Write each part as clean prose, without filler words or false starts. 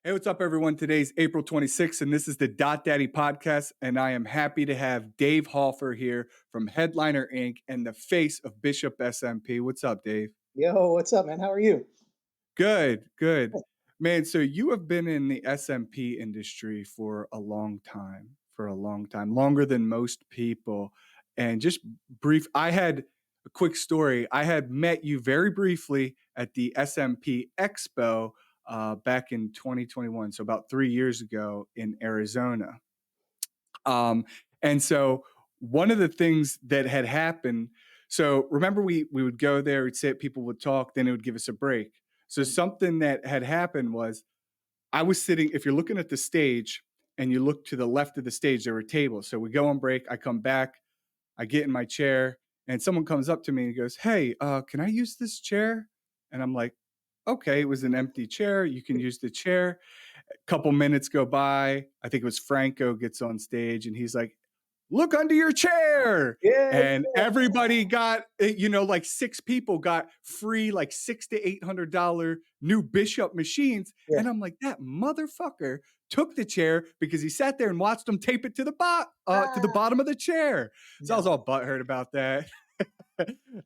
Hey, what's up, everyone? Today's April 26th, and this is the Dattie podcast. And I am happy to have Dave Hoffer here from Headliner.ink and the face of BISHOP SMP. What's up, Dave? Yo, what's up, man? How are you? Good, good. Man, so you have been in the SMP industry for a long time, longer than most people. And just brief, I had a quick story. I had met you very briefly at the SMP Expo back in 2021, so about 3 years ago in Arizona. Um, and so one of the things that had happened, so remember we would go there, we'd sit, people would talk, then it would give us a break. So something that had happened was I was sitting, if you're looking at the stage and you look to the left of the stage, there were tables. So we go on break, I come back, I get in my chair, and someone comes up to me and goes, "Hey, can I use this chair?" And I'm like, "Okay." It was an empty chair. You can use the chair. A couple minutes go by. I think it was Franco gets on stage and he's like, "Look under your chair." Yeah, And everybody got, like six people got free, like $600 to $800 new Bishop machines. yeah, And I'm like, that motherfucker took the chair because he sat there and watched them tape it to the Ah, bottom of the chair. So I was no. all butthurt about that.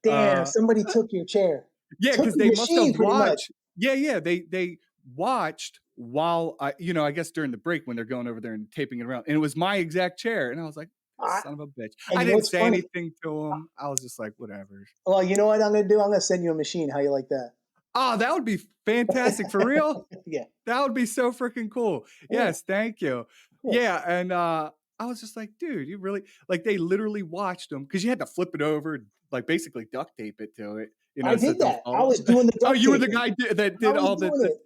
Damn, uh, somebody took your chair. yeah, Took because the they must have machine pretty much. watched. Yeah, yeah. They watched while I guess during the break when they're going over there and taping it around. And it was my exact chair. And I was like, I, son of a bitch. and I you know didn't what's say funny? anything to him. I was just like, whatever. Well, you know what I'm gonna do? I'm gonna send you a machine. How you like that? Oh, that would be fantastic for real. Yeah, That would be so freaking cool. yeah, Yes, thank you. of course. Yeah, and I was just like, dude, you really like they literally watched them because you had to flip it over, like basically duct tape it to it, I so it did don't that. I fall. was doing the Oh, duct you were the taping. guy that I did was all doing the it.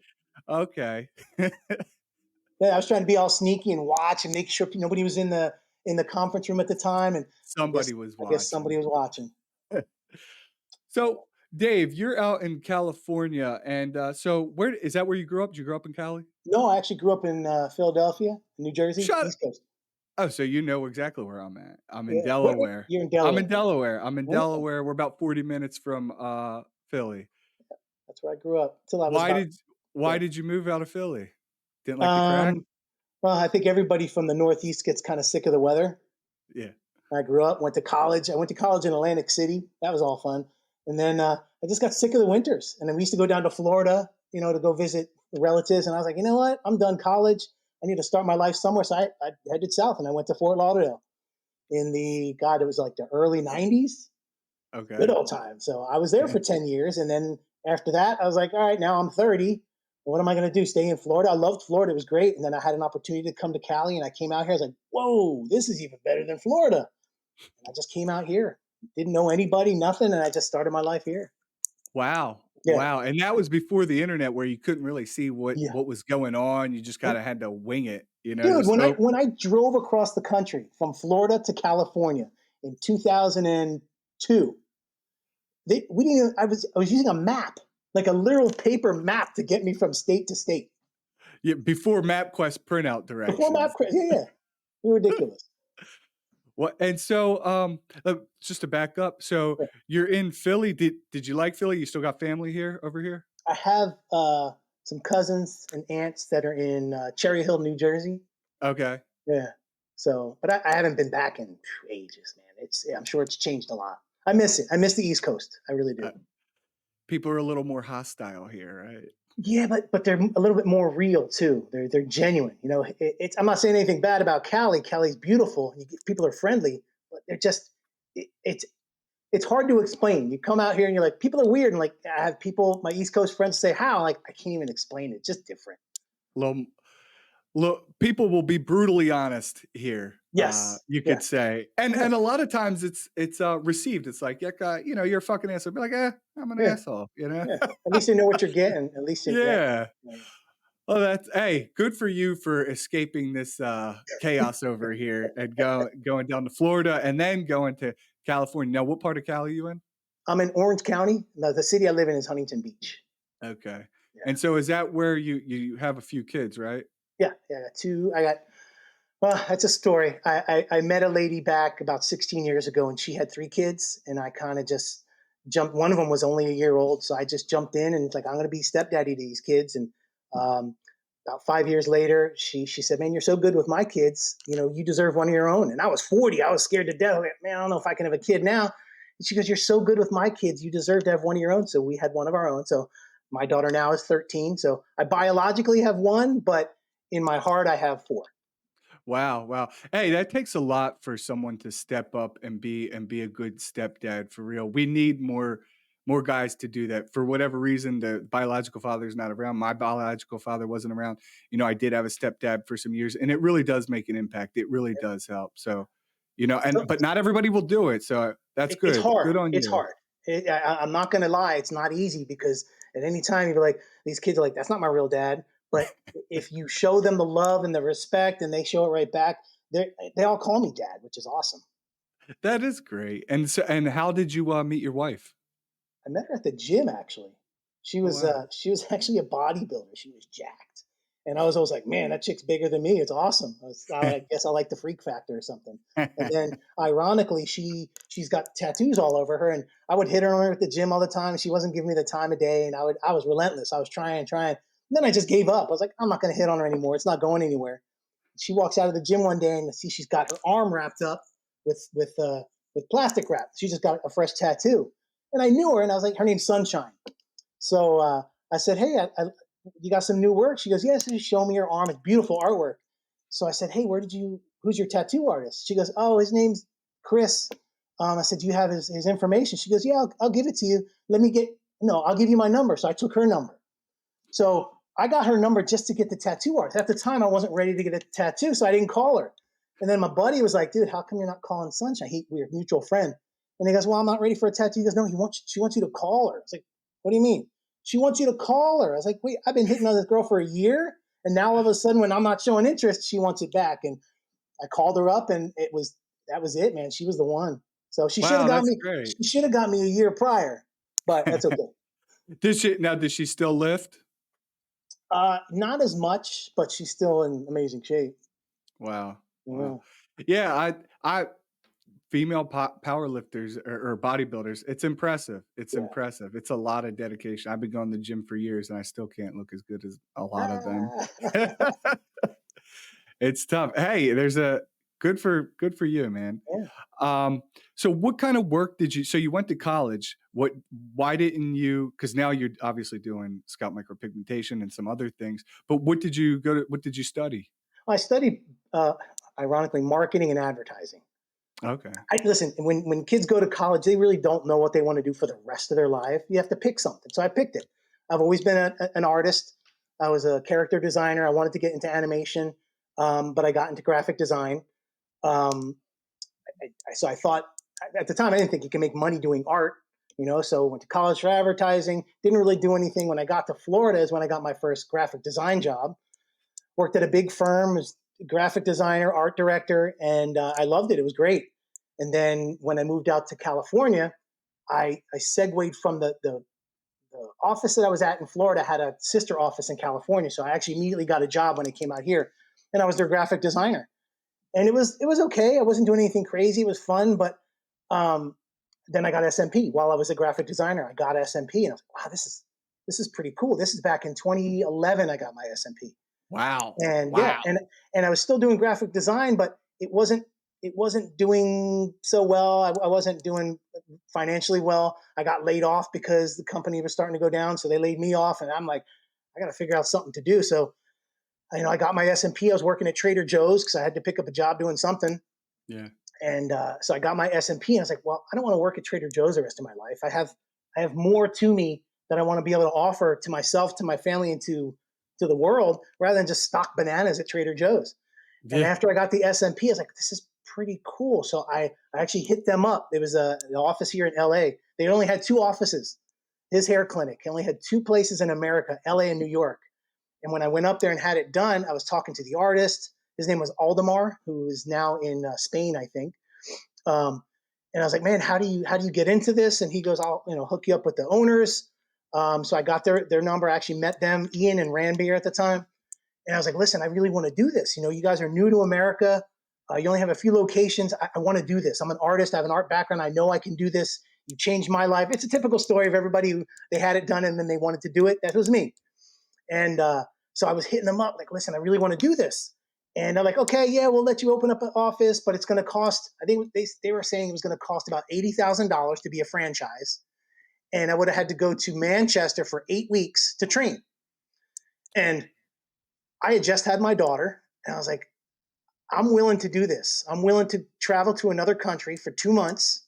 okay. Yeah, I was trying to be all sneaky and watch and make sure nobody was in the conference room at the time. And I guess Somebody was I guess somebody watching. was watching. So, Dave, you're out in California, and so where is that where you grew up? Did you grow up in Cali? No, I actually grew up in Philadelphia, New Jersey, Shut East Coast. Oh, so you know exactly where I'm at. I'm in Yeah, where Delaware. you're in I'm in Delaware. Delaware. I'm in Okay. Delaware. We're about 40 minutes from Philly. That's where I grew up till I was Why about did why yeah. did you move out of Philly? Didn't like the crack? Um, well, I think everybody from the Northeast gets kind of sick of the weather. Yeah. I grew up, went to college. I went to college in Atlantic City. That was all fun. And then I just got sick of the winters. And then we used to go down to Florida, to go visit relatives. And I was like, you know what? I'm done college. I need to start my life somewhere. So I headed south and I went to Fort Lauderdale in God, it was like the early 90s. Good Okay. old time. So I was there Yeah. for 10 years. And then after that, I was like, all right, now I'm 30. What am I going to do? Stay in Florida? I loved Florida. It was great. And then I had an opportunity to come to Cali and I came out here. I was like, whoa, this is even better than Florida. And I just came out here. Didn't know anybody, nothing. And I just started my life here. Wow. Yeah. Wow. And that was before the internet where you couldn't really see what Yeah. what was going on. You just kinda had to wing it, Dude, just when I hope. when I drove across the country from Florida to California in 2002, we didn't even, I was using a map, like a literal paper map to get me from state to state. Yeah, before MapQuest printout Before directions. map, yeah, yeah. You're ridiculous. What and so, just to back up, so you're in Philly. Did you like Philly? You still got family here over here? I have some cousins and aunts that are in Cherry Hill, New Jersey. Okay. Yeah. So, but I haven't been back in ages, man. I'm sure it's changed a lot. I miss it. I miss the East Coast. I really do. Uh, People are a little more hostile here, right? Yeah, but they're a little bit more real too. They're genuine. I'm not saying anything bad about Cali. Cali's beautiful. People are friendly, but they're just it, it's it's hard to explain. You come out here and you're like, people are weird, and like I have people, my East Coast friends say how, like I can't even explain it. It's just different. Little Look, people will be brutally honest here, Yes. you Yeah. could say, and Yeah. a lot of times it's received. It's like, "Yeah, you're a fucking asshole." Be like, I'm an Yeah. asshole," Yeah. At least you know what you're getting. At least you, yeah. Yeah. Yeah. Oh, that's hey, good for you for escaping this, chaos over here and going down to Florida and then going to California. Now, what part of Cali are you in? I'm in Orange County. The city I live in is Huntington Beach. Okay. Yeah. And so is that where you have a few kids, right? Yeah. Yeah. I got two. Well, that's a story. I met a lady back about 16 years ago and she had three kids. And I kind of just jumped. One of them was only a year old. So I just jumped in and it's like, I'm going to be stepdaddy to these kids. And um, About 5 years later, she said, "Man, you're so good with my kids. You know, you deserve one of your own." And I was 40. I was scared to death. Like, man, I don't know if I can have a kid now. And she goes, "You're so good with my kids. You deserve to have one of your own." So we had one of our own. So my daughter now is 13. So I biologically have one, but in my heart, I have four. Wow, wow. Hey, that takes a lot for someone to step up and be a good stepdad for real. We need more guys to do that. For whatever reason, the biological father is not around. My biological father wasn't around. You know, I did have a stepdad for some years, and it really does make an impact. It really does help. So, you know, So and but not everybody will do it. So that's it's good. hard. Good on It's you. hard. I'm not going to lie. It's not easy because at any time you're like, these kids are like, "That's not my real dad." But if you show them the love and the respect and they show it right back, they all call me dad, which is awesome. That is great. And so, and how did you meet your wife? I met her at the gym actually. Oh wow. She was actually a bodybuilder. She was jacked. And I was always like, man, that chick's bigger than me. It's awesome. I guess I like the freak factor or something. And then ironically, she's got tattoos all over her. And I would hit her on her at the gym all the time. She wasn't giving me the time of day. And I was relentless. I was trying, trying. And then I just gave up. I was like, I'm not gonna hit on her anymore. It's not going anywhere. She walks out of the gym one day and see she's got her arm wrapped up with with plastic wrap. She just got a fresh tattoo, and I knew her, and I was like, her name's Sunshine. So I said, hey, you got some new work? She goes, yes. She showed me her arm. It's beautiful artwork. So I said, hey, who's your tattoo artist? She goes, oh, his name's Chris. I said, do you have his information? She goes, yeah, I'll give it to you. No, I'll give you my number. So I took her number. So I got her number just to get the tattoo artist. At the time, I wasn't ready to get a tattoo, so I didn't call her. And then my buddy was like, dude, how come you're not calling Sunshine? We're a mutual friend. And he goes, well, I'm not ready for a tattoo. He goes, no, she wants you to call her. I was like, what do you mean? She wants you to call her. I was like, wait, I've been hitting on this girl for a year. And now all of a sudden, when I'm not showing interest, she wants it back. And I called her up and that was it, man. She was the one. So Wow, that's great. she should have got me a year prior, but that's okay. Does she still lift? Not as much, but she's still in amazing shape. Wow, wow. Yeah, Yeah, I female power lifters or bodybuilders, it's impressive. It's yeah. impressive. It's a lot of dedication. I've been going to the gym for years, and I still can't look as good as a lot of them. Ah. It's tough. Hey, there's a good for you, man. Yeah. Um, so what kind of work did you so you went to college. Why didn't you, because now you're obviously doing scalp micro pigmentation and some other things, but what did you study? I studied, ironically, marketing and advertising. Okay. I listen, when kids go to college, they really don't know what they want to do for the rest of their life. You have to pick something. So I picked it. I've always been an artist. I was a character designer. I wanted to get into animation, but I got into graphic design. Um, so I thought at the time I didn't think you can make money doing art, you know. So went to college for advertising. Didn't really do anything. When I got to Florida is when I got my first graphic design job. Worked at a big firm as graphic designer, art director, and I loved it. It was great. And then when I moved out to California, I segued from the office that I was at in Florida had a sister office in California. So I actually immediately got a job when I came out here, and I was their graphic designer. And it was okay. I wasn't doing anything crazy. It was fun, but um, then I got SMP while I was a graphic designer. I got SMP, and I was like, wow, this is pretty cool. This is back in 2011. I got my SMP. Wow. And yeah, Wow. and I was still doing graphic design, but it wasn't doing so well. I wasn't doing financially well. I got laid off because the company was starting to go down, so they laid me off, and I'm like, I got to figure out something to do. So I got my SMP. I was working at Trader Joe's because I had to pick up a job doing something, Yeah. and so I got my SMP. And I was like, well, I don't want to work at Trader Joe's the rest of my life. I have more to me that I want to be able to offer to myself, to my family, and to the world rather than just stock bananas at Trader Joe's. And Yeah. after I got the SMP, I was like, this is pretty cool. So I actually hit them up. There was an office here in LA. They only had two offices. His hair clinic. He only had two places in America, LA and New York. And when I went up there and had it done, I was talking to the artist. His name was Aldemar, who is now in Spain, I think. Um, and I was like, man, how do you get into this? And he goes, I'll hook you up with the owners. So I got their number. I actually met them, Ian and Ranbir at the time. And I was like, listen, I really want to do this. You guys are new to America. You only have a few locations. I want to do this. I'm an artist. I have an art background. I know I can do this. You changed my life. It's a typical story of everybody who they had it done and then they wanted to do it. That was me. And So I was hitting them up like, listen, I really want to do this. And they're like, okay, yeah, we'll let you open up an office, but it's going to cost, I think they were saying it was going to cost about $80,000 to be a franchise. And I would have had to go to Manchester for 8 weeks to train. And I had just had my daughter, and I was like, I'm willing to do this. I'm willing to travel to another country for 2 months,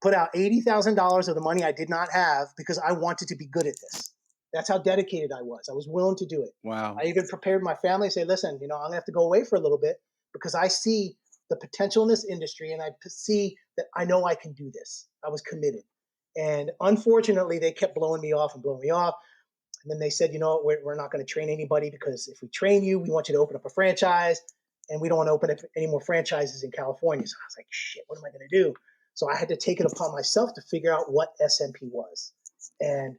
put out $80,000 of the money I did not have because I wanted to be good at this. That's how dedicated I was. I was willing to do it. Wow. I even prepared my family, say, listen, I'm going to have to go away for a little bit because I see the potential in this industry and I see that I know I can do this. I was committed. And unfortunately, they kept blowing me off and blowing me off. And then they said, we're not going to train anybody because if we train you, we want you to open up a franchise and we don't want to open up any more franchises in California. So I was like, shit, what am I going to do? So I had to take it upon myself to figure out what SMP was. And,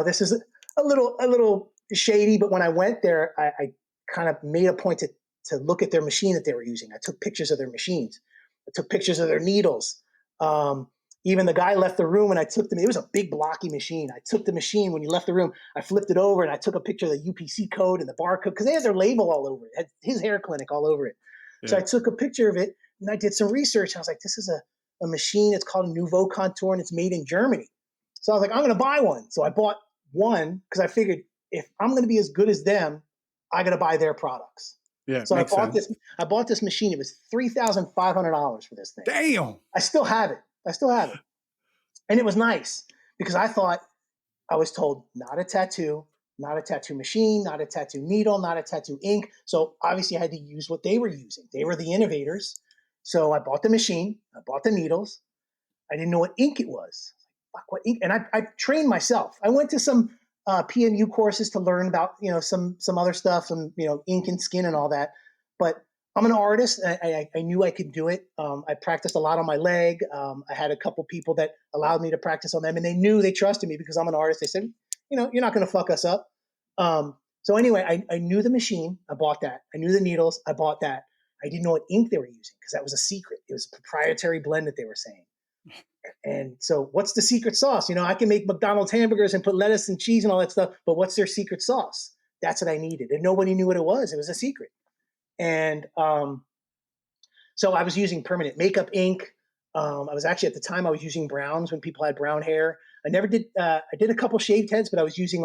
this is a little shady, but when I went there, I kind of made a point to look at their machine that they were using. I took pictures of their machines. I took pictures of their needles. Even the guy left the room and I took them. It was a big blocky machine. I took the machine when he left the room. I flipped it over and I took a picture of the UPC code and the barcode because they had their label all over it. Had his hair clinic all over it. So Yeah. I took a picture of it and I did some research. I was like, this is a machine. It's called a Nouveau Contour and it's made in Germany. So I was like, I'm going to buy one. So I bought one because I figured if I'm going to be as good as them, I got to buy their products. Yeah. So Makes sense. I bought this machine. It was $3,500 for this thing. Damn. I still have it. And it was nice because I thought I was told not a tattoo machine, not a tattoo needle, not a tattoo ink. So obviously I had to use what they were using. They were the innovators. So I bought the machine, I bought the needles. I didn't know what ink it was. Fuck, what ink? And I trained myself. I went to some PMU courses to learn about, some other stuff, some, ink and skin and all that. But I'm an artist. I knew I could do it. I practiced a lot on my leg. I had a couple people that allowed me to practice on them, and they trusted me because I'm an artist. They said, you're not going to fuck us up. So anyway, I knew the machine. I bought that. I knew the needles. I bought that. I didn't know what ink they were using because that was a secret. It was a proprietary blend that they were saying. And so what's the secret sauce? I can make McDonald's hamburgers and put lettuce and cheese and all that stuff, but what's their secret sauce? That's what I needed. And nobody knew what it was. It was a secret. And so I was using permanent makeup ink. I was actually, at the time, I was using browns when people had brown hair. I never did. I did a couple shaved heads, but I was using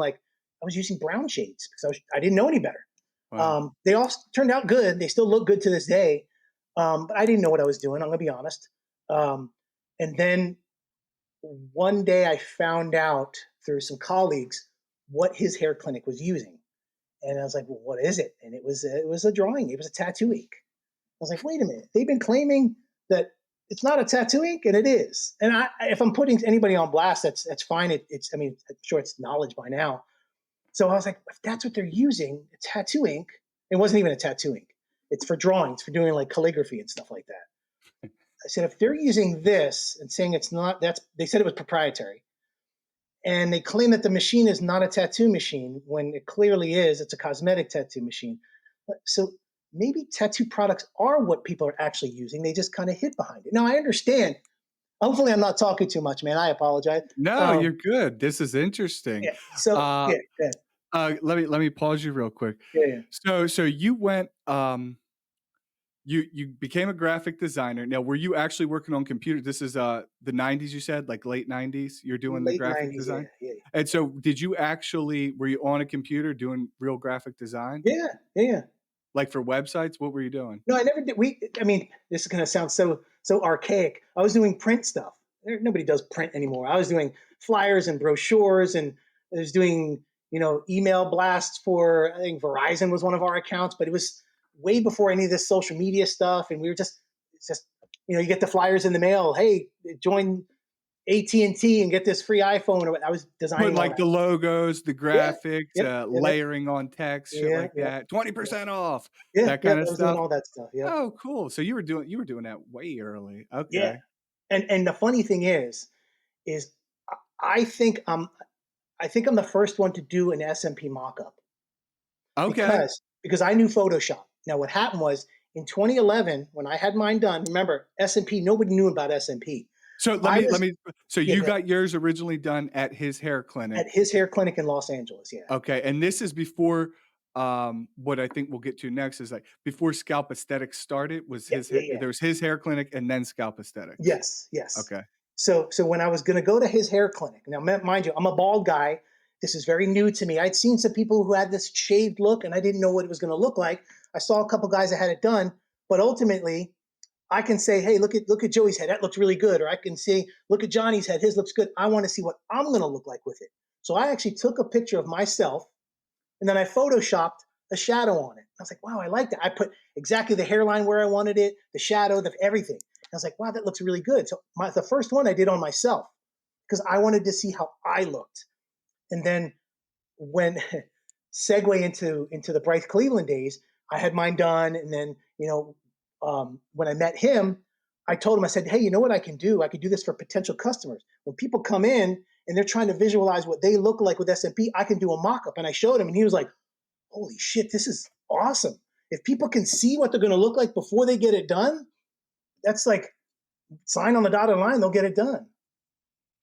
brown shades because I didn't know any better. Wow. They all turned out good. They still look good to this day. But I didn't know what I was doing. I'm going to be honest. And then one day I found out through some colleagues what his hair clinic was using. And I was like, well, what is it? And it was a drawing. It was a tattoo ink. I was like, wait a minute. They've been claiming that it's not a tattoo ink, and it is. And if I'm putting anybody on blast, that's fine. I'm sure it's knowledge by now. So I was like, if that's what they're using, a tattoo ink. It wasn't even a tattoo ink. It's for drawings, for doing like calligraphy and stuff like that. I said, if they're using this and saying it's not, they said it was proprietary. And they claim that the machine is not a tattoo machine when it clearly is. It's a cosmetic tattoo machine. So maybe tattoo products are what people are actually using. They just kind of hid behind it. Now, I understand. Hopefully, I'm not talking too much, man. I apologize. No, you're good. This is interesting. Yeah. So, Uh, yeah. let me pause you real quick. Yeah. So you went, you became a graphic designer. Now, were you actually working on computer? This is the 90s, you said, like late 90s. You're doing the Late graphic 90s. design. Yeah. And so, were you on a computer doing real graphic design, Yeah. Yeah. like for websites? What were you doing? No, I never did. This is going to sound so archaic. I was doing print stuff. Nobody does print anymore. I was doing flyers and brochures, and I was doing, email blasts for, I think Verizon was one of our accounts, but it was way before any of this social media stuff. And it's just, you get the flyers in the mail. Hey, join AT&T and get this free iPhone. I was Putting designing all like that. the logos, the Yeah. graphics, Yep. layering on text, shit Yeah. like Yeah. that. 20% off, Yeah. that Yeah. kind I of was doing stuff. all that stuff. Yep. Oh, cool. So you were doing that way early. Yeah. Okay. And the funny thing is I think I'm the first one to do an SMP mockup Okay. because I knew Photoshop. Now what happened was in 2011 when I had mine done. Remember SMP? Nobody knew about SMP. So I was so Yeah, you go ahead. got yours originally done at his hair At clinic. his hair clinic in Los Angeles. Yeah, Okay. And this is before what I think we'll get to next is like before Scalp Aesthetics started, was Yeah, his yeah, hair, yeah. there was his hair clinic and then Scalp Aesthetics. Yes, yes. Okay. So when I was going to go to his hair clinic, now mind you, I'm a bald guy. This is very new to me. I'd seen some people who had this shaved look, and I didn't know what it was going to look like. I saw a couple guys that had it done, but ultimately, I can say, hey, look at Joey's head. That looks really good. Or I can say, look at Johnny's head. His looks good. I want to see what I'm going to look like with it. So I actually took a picture of myself and then I photoshopped a shadow on it. I was like, wow, I like that. I put exactly the hairline where I wanted it, the shadow, everything. I was like, wow, that looks really good. So the first one I did on myself because I wanted to see how I looked. And then when segue into the Bryce Cleveland days, I had mine done, and then when I met him, I told him, I said, hey, you know what I can do? I could do this for potential customers. When people come in and they're trying to visualize what they look like with SMP, I can do a mock-up. And I showed him, and he was like, holy shit, this is awesome. If people can see what they're going to look like before they get it done, that's like sign on the dotted line, they'll get it done.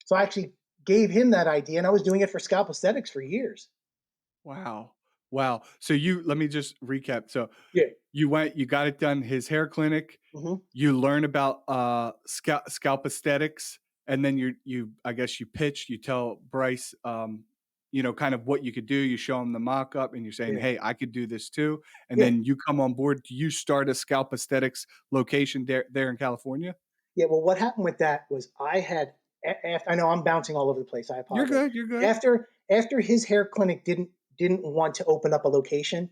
So I actually gave him that idea, and I was doing it for Scalp Aesthetics for years. Wow. Wow. So you let me just recap. So Yeah. you got it done, his hair clinic, Mm-hmm. you learn about scalp aesthetics, and then you I guess you pitch, you tell Bryce kind of what you could do, you show him the mock-up and you're saying, Yeah. hey, I could do this too. And Yeah. then you come on board. Do you start a scalp aesthetics location there in California? Yeah. Well, what happened with that was I had, I know I'm bouncing all over the place. I You're apologize. good, you're good. After his hair clinic didn't want to open up a location,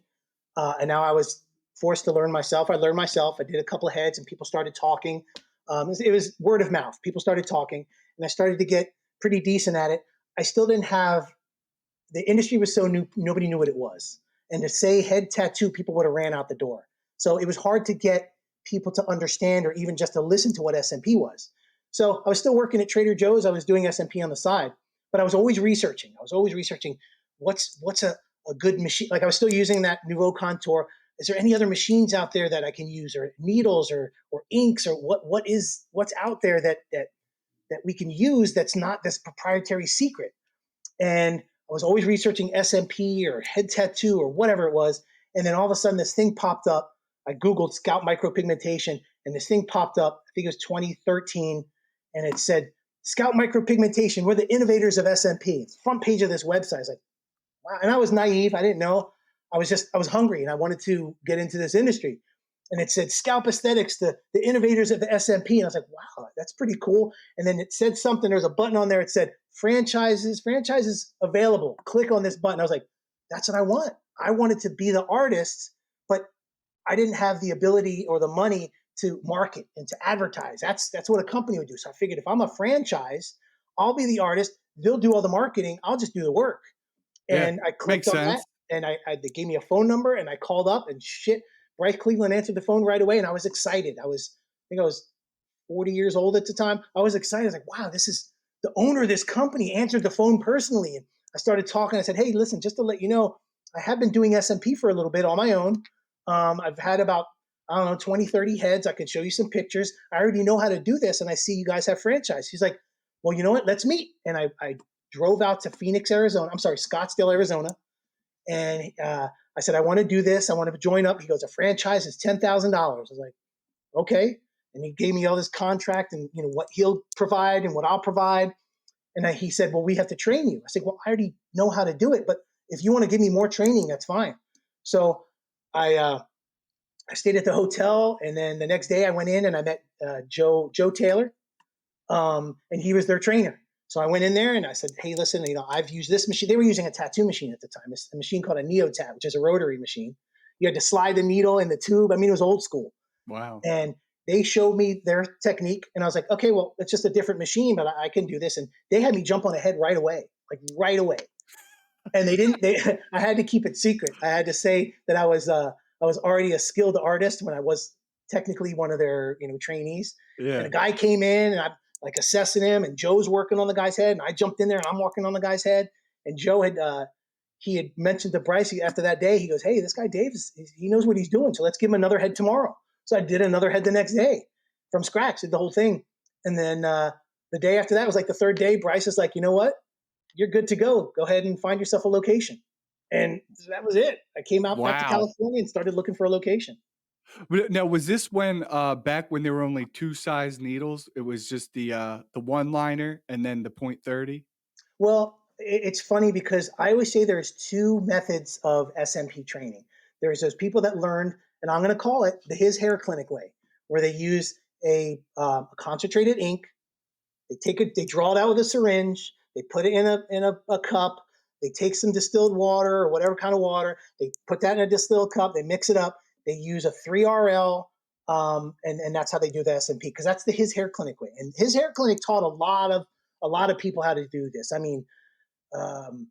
and now I was forced to learn myself. I learned myself. I did a couple of heads, and people started talking. It was word of mouth. People started talking, and I started to get pretty decent at it. I still didn't have the industry was so new, nobody knew what it was. And to say head tattoo, people would have ran out the door. So it was hard to get people to understand or even just to listen to what SMP was. So I was still working at Trader Joe's. I was doing SMP on the side, but I was always researching. I was always researching what's a good machine. Like I was still using that Nouveau Contour. Is there any other machines out there that I can use, or needles, or inks, or what's out there that we can use that's not this proprietary secret? And I was always researching SMP or head tattoo or whatever it was. And then all of a sudden, this thing popped up. I Googled Scalp Micro Pigmentation, and this thing popped up. I think it was 2013. And it said, Scalp Micro Pigmentation, we're the innovators of SMP. It's the front page of this website. I was like, wow. And I was naive. I didn't know. I was hungry and I wanted to get into this industry. And it said Scalp Aesthetics, the innovators of the SMP. And I was like, wow, that's pretty cool. And then it said something, there's a button on there. It said franchises available. Click on this button. I was like, that's what I want. I wanted to be the artist, but I didn't have the ability or the money to market and to advertise. That's what a company would do. So I figured if I'm a franchise, I'll be the artist. They'll do all the marketing. I'll just do the work. Yeah, And I makes clicked on that, sense. and they gave me a phone number, and I called up, and shit, Bryce Cleveland answered the phone right away, and I was excited. I think I was 40 years old at the time. I was excited. I was like, wow, this is the owner of this company answered the phone personally. And I started talking. I said, hey, listen, just to let you know, I have been doing SMP for a little bit on my own. I've had about, I don't know, 20, 30 heads. I could show you some pictures. I already know how to do this. And I see you guys have franchise. He's like, well, you know what? Let's meet. And I drove out to Phoenix, Arizona. I'm sorry, Scottsdale, Arizona. And I said, I want to do this. I want to join up. He goes, a franchise is $10,000. I was like, okay. And he gave me all this contract and what he'll provide and what I'll provide. And he said, well, we have to train you. I said, well, I already know how to do it, but if you want to give me more training, that's fine. So I stayed at the hotel, and then the next day I went in and I met Joe Taylor, and he was their trainer. So I went in there and I said, hey, listen, I've used this machine. They were using a tattoo machine at the time. It's a machine called a NeoTat, which is a rotary machine. You had to slide the needle in the tube. I mean, it was old school. Wow. And they showed me their technique, and I was like, okay, well, it's just a different machine, but I can do this. And they had me jump on a head right away, like right away. And they didn't. I had to keep it secret. I had to say that I was already a skilled artist when I was technically one of their trainees. And Yeah. a guy came in, and I'm like assessing him, and Joe's working on the guy's head, and I jumped in there, and I'm working on the guy's head. And Joe had mentioned to Bryce after that day. He goes, hey, this guy Dave, he knows what he's doing, so let's give him another head tomorrow. So I did another head the next day from scratch, did the whole thing. And then the day after that was like the third day. Bryce is like, you know what? You're good to go. Go ahead and find yourself a location. And that was it. I came out back to Wow. California and started looking for a location. Now, was this when, back when there were only 2 size needles? It was just the one liner and then the point 30? Well, it's funny because I always say there's two methods of SMP training. There's those people that learned, and I'm going to call it the His Hair Clinic way, where they use a concentrated ink. They take it, they draw it out with a syringe, they put it in a cup, they take some distilled water or whatever kind of water, they put that in a distilled cup, they mix it up, they use a 3RL, and that's how they do the SMP because that's the His Hair Clinic way. And His Hair Clinic taught a lot of people how to do this. I mean, um,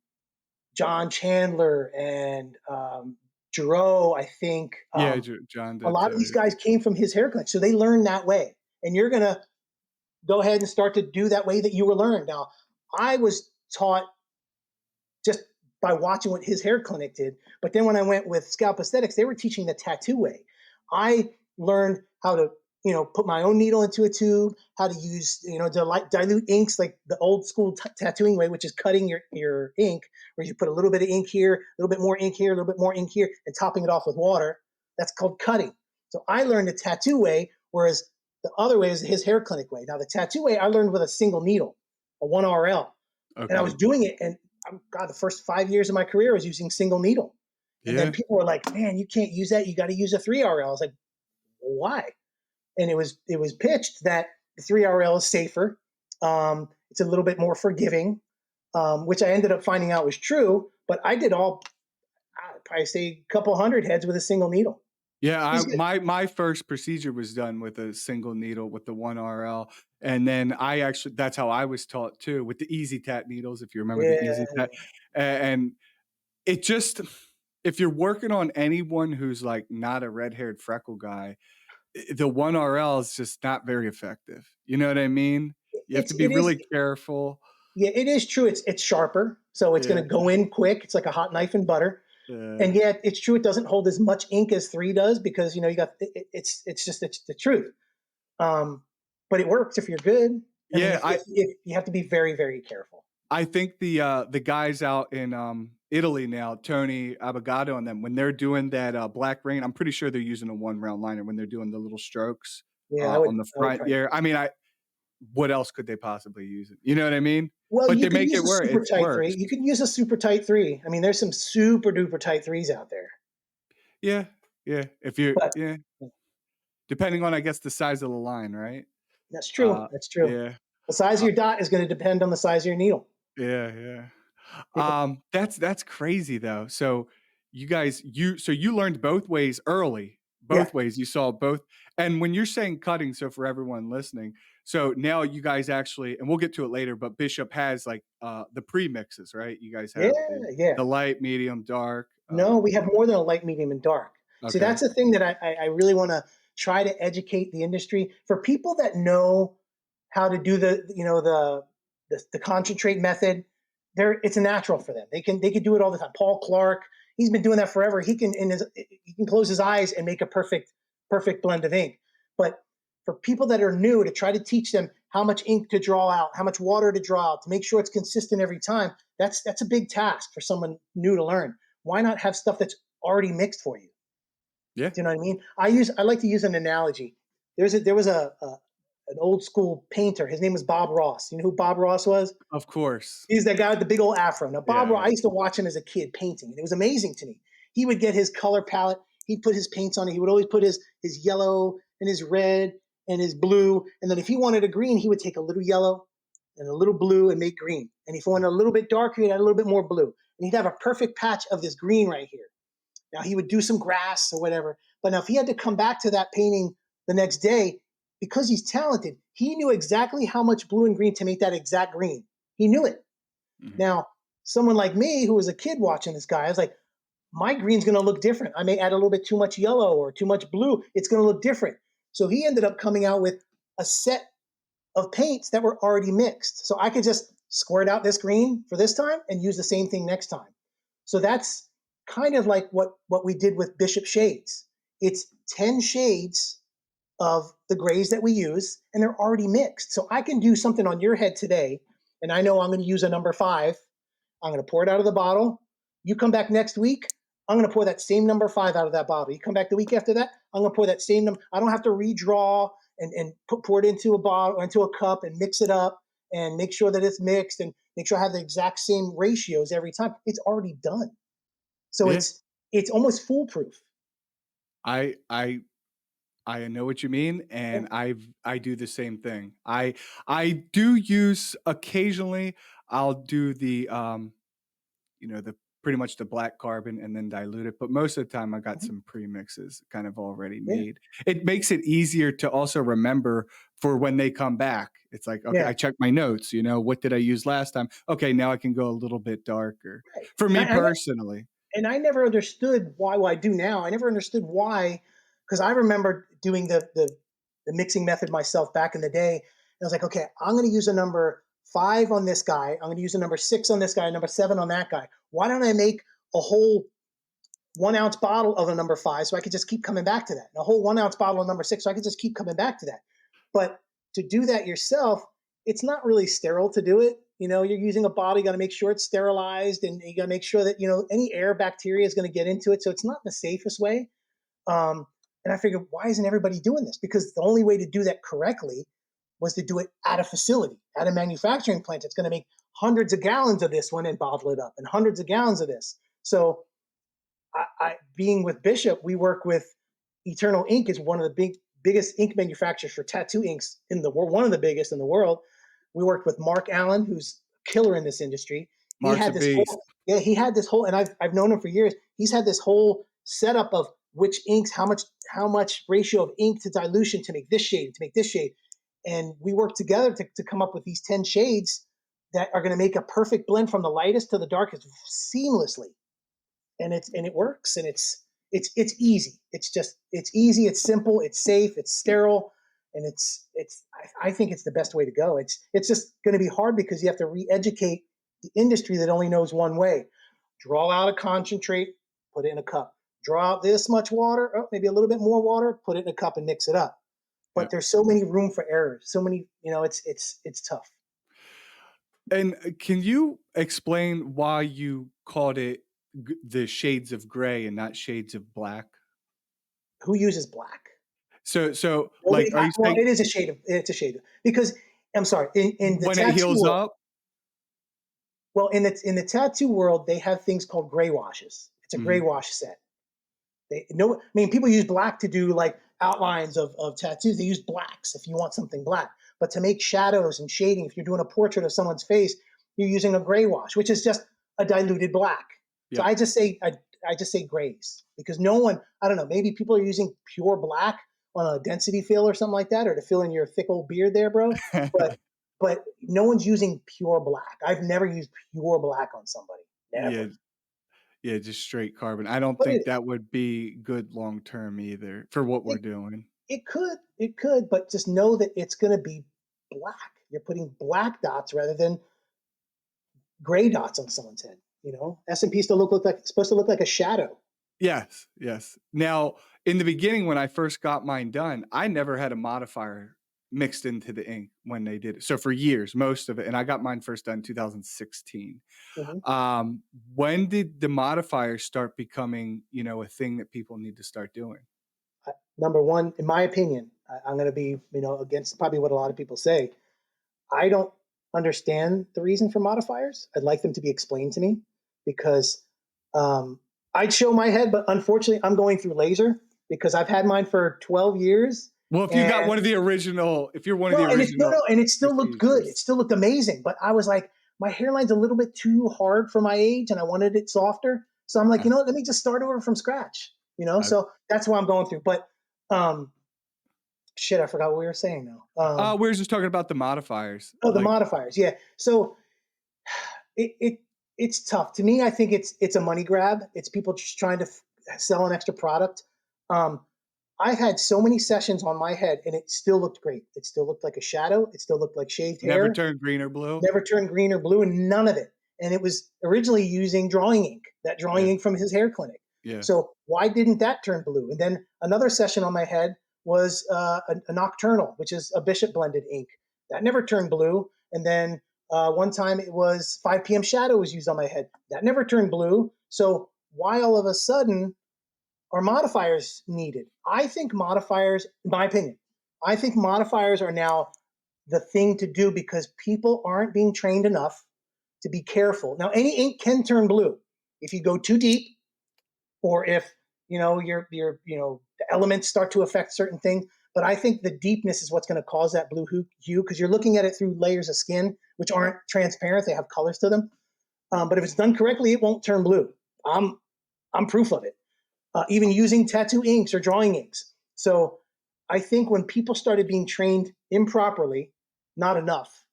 John Chandler and Giroux, I think Yeah, John a did lot of too, these yeah. guys came from His Hair Clinic, so they learned that way. And you're gonna go ahead and start to do that way that you were learned. Now, I was taught just by watching what His Hair Clinic did, but then when I went with Scalp Aesthetics, they were teaching the tattoo way. I learned how to, put my own needle into a tube, how to use, dilute inks like the old school tattooing way, which is cutting your ink, where you put a little bit of ink here, a little bit more ink here, a little bit more ink here, and topping it off with water. That's called cutting. So I learned the tattoo way, whereas the other way is His Hair Clinic way. Now the tattoo way I learned with a single needle, a 1RL, and I was Okay. doing it. And God, the first 5 years of my career I was using single needle. And then Yeah. people were like, "Man, you can't use that. You got to use a 3RL." I was like, well, "Why?" And it was pitched that the 3RL is safer. It's a little bit more forgiving, which I ended up finding out was true. But I did I'd probably say a couple hundred heads with a single needle. Yeah, It I was good. my first procedure was done with a single needle with the 1RL, and then I actually that's how I was taught too, with the Easy Tat needles, if you remember the Yeah, Easy Tat, and it just if you're working on anyone who's, like, not a red-haired freckle guy, the 1RL is just not very effective, you know what I mean? You have to be it is. really careful. Yeah, it is true. It's sharper, so it's going Yeah, to go in quick. It's like a hot knife in butter. yeah. And yet, it's true. It doesn't hold as much ink as three does because you got it's the truth. Um, but it works if you're good. I mean, Yeah, if you have to be very very careful. I think the guys out in, Italy now, Tony Abogado and them, when they're doing that, Black Rain, I'm pretty sure they're using a one-round liner when they're doing the little strokes, Yeah, I would on the I would front. try. Yeah, I mean, I what else could they possibly use it? You know what I mean? Well, But you they could make use it a work, super it tight three. works. You could use a super tight three. I mean, there's some super duper tight threes out there. Yeah, yeah, if you're But yeah, depending on, I guess, the size of the line, right? that's true. Uh, That's true. yeah, The size of uh, your dot is going to depend on the size of your needle. yeah, yeah. People, That's crazy though. So you learned both ways early. yeah, Both ways. You saw both. And when you're saying cutting, so for everyone listening, so now you guys actually, and we'll get to it later, but Bishop has like the pre-mixes, right? You guys yeah, have yeah. the light, medium, dark. No, we have more than a light, medium, and dark. See, Okay. that's the thing that I really want to try to educate the industry for people that know how to do the concentrate method. It's a natural for them. They can do it all the time. Paul Clark, he's been doing that forever. He can close his eyes and make a perfect blend of ink. But for people that are new, to try to teach them how much ink to draw out, how much water to draw out, to make sure it's consistent every time, that's a big task for someone new to learn. Why not have stuff that's already mixed for you? Yeah. Do you know what I mean? I like to use an analogy. There was an old school painter. His name was Bob Ross. You know who Bob Ross was? Of course. He's that guy with the big old afro. Now, Bob Yeah, Ross, I yeah. used to watch him as a kid painting, and it was amazing to me. He would get his color palette, he'd put his paints on it. He would always put his yellow and his red and his blue. And then if he wanted a green, he would take a little yellow and a little blue and make green. And if he wanted a little bit darker, he'd add a little bit more blue. And he'd have a perfect patch of this green right here. Now he would do some grass or whatever. But now if he had to come back to that painting the next day, because he's talented, he knew exactly how much blue and green to make that exact green. He knew it. Mhm. Now, someone like me who was a kid watching this guy, I was like, my green's going to look different. I may add a little bit too much yellow or too much blue. It's going to look different. So he ended up coming out with a set of paints that were already mixed. So I could just squirt out this green for this time and use the same thing next time. So that's kind of like what we did with Bishop Shades. It's 10 shades of the grays that we use, and they're already mixed. So I can do something on your head today, and I know I'm going to use a number 5. I'm going to pour it out of the bottle, You come back next week, I'm going to pour that same number 5 out of that bottle. You come back the week after that, I'm going to pour that same number. I don't have to redraw and pour it into a bottle or into a cup and mix it up and make sure that it's mixed and make sure I have the exact same ratios every time. It's already done. So Yeah. it's almost foolproof. I I I know what you mean, Yeah. and I do the same thing. I do use occasionally. I'll do the the pretty much the black carbon and then dilute it. But most of the time, I got Mhm. some premixes kind of already Yeah. made. It makes it easier to also remember for when they come back. It's like, okay, Yeah. I checked my notes. What did I use last time? Okay, now I can go a little bit darker. Right. For And me personally, I never understood why. Well, I do now. I never understood why, because I remember doing the mixing method myself back in the day. And I was like, okay, I'm going to use a number 5 on this guy. I'm going to use a number 6 on this guy, a number 7 on that guy. Why don't I make a whole 1 ounce bottle of a number 5 so I could just keep coming back to that, and a whole 1 ounce bottle of number 6 so I could just keep coming back to that. But to do that yourself, it's not really sterile to do it. You're using a bottle, you got to make sure it's sterilized, and you got to make sure that any air bacteria is going to get into it. So it's not the safest way. Um, and I figured, why isn't everybody doing this? Because the only way to do that correctly was to do it at a facility, at a manufacturing plant. It's going to make hundreds of gallons of this one and bottle it up, and hundreds of gallons of this. So being with Bishop, we work with Eternal Ink is one of the biggest ink manufacturers for tattoo inks in the world, one of the biggest in the world. We worked with Mark Allen, who's a killer in this industry. He Mark's a had this beast. whole yeah, he had this whole, and I've known him for years. He's had this whole setup of which inks, how much ratio of ink to dilution to make this shade, to make this shade, and we worked together to come up with these 10 shades that are going to make a perfect blend from the lightest to the darkest seamlessly, and it works, and it's easy. It's easy, it's simple, it's safe, it's sterile, and I think it's the best way to go. It's just going to be hard because you have to re-educate the industry that only knows one way. Draw out a concentrate, put it in a cup. Draw out this much water, maybe a little bit more water, put it in a cup and mix it up. Yeah. But there's so many room for errors. So many, it's tough. And can you explain why you called it the shades of gray and not shades of black? Who uses black? So like, Nobody. are you Well, saying it's a shade of, because I'm sorry, in the when it tattoo heals world. up? Well, in the tattoo world, they have things called gray washes. It's a gray Mhm. wash set. I mean, people use black to do like outlines of tattoos. They use blacks if you want something black. But to make shadows and shading, if you're doing a portrait of someone's face, you're using a gray wash, which is just a diluted black. So Yeah. I just say grays, because no one, I don't know, maybe people are using pure black on a density fill or something like that, or to fill in your thick old beard there, bro. But no one's using pure black. I've never used pure black on somebody. Never. Yeah, yeah, just straight carbon. I don't But think that would be good long term either for what we're it doing. it could, but just know that it's going to be black. You're putting black dots rather than gray dots on someone's head. SMP still look like supposed to look like a shadow. Yes, yes. Now, in the beginning, when I first got mine done, I never had a modifier mixed into the ink when they did it. So for years, most of it, and I got mine first done in 2016. Mhm. Um, when did the modifiers start becoming, a thing that people need to start doing? Number one, in my opinion, I'm going to be against probably what a lot of people say. I don't understand the reason for modifiers. I'd like them to be explained to me, because um, I'd show my head, but unfortunately, I'm going through laser because I've had mine for 12 years. Well, if you got And one of the original, if you're one of no, the and it's no, original no, and it still looked good. It procedures. still looked amazing. But I was like, my hairline's a little bit too hard for my age, and I wanted it softer. So I'm like, Uh, what, let me just start over from scratch. uh, So that's what I'm going through. But um, shit, I forgot what we were saying now. we were just talking about the modifiers. Oh, the Like, modifiers. Yeah. So it's tough to me. I think it's a money grab. It's people just trying to sell an extra product. Um, I've had so many sessions on my head, and it still looked great. It still looked like a shadow. It still looked like shaved never hair. turn green or blue. Never turned green or blue, and none of it. And it was originally using drawing ink, that drawing Yeah, ink from his hair clinic. yeah. So why didn't that turn blue? And then another session on my head was a nocturnal, which is a Bishop blended ink that never turned blue. And then One time it was 5 p.m. shadow was used on my head. That never turned blue. So why all of a sudden are modifiers needed? I think modifiers, in my opinion, I think modifiers are now the thing to do because people aren't being trained enough to be careful. Now, any ink can turn blue if you go too deep, or if the elements start to affect certain things. But I think the deepness is what's going to cause that blue hue because you're looking at it through layers of skin which aren't transparent; they have colors to them. But if it's done correctly, it won't turn blue. I'm proof of it. Even using tattoo inks or drawing inks. So I think when people started being trained improperly, not enough,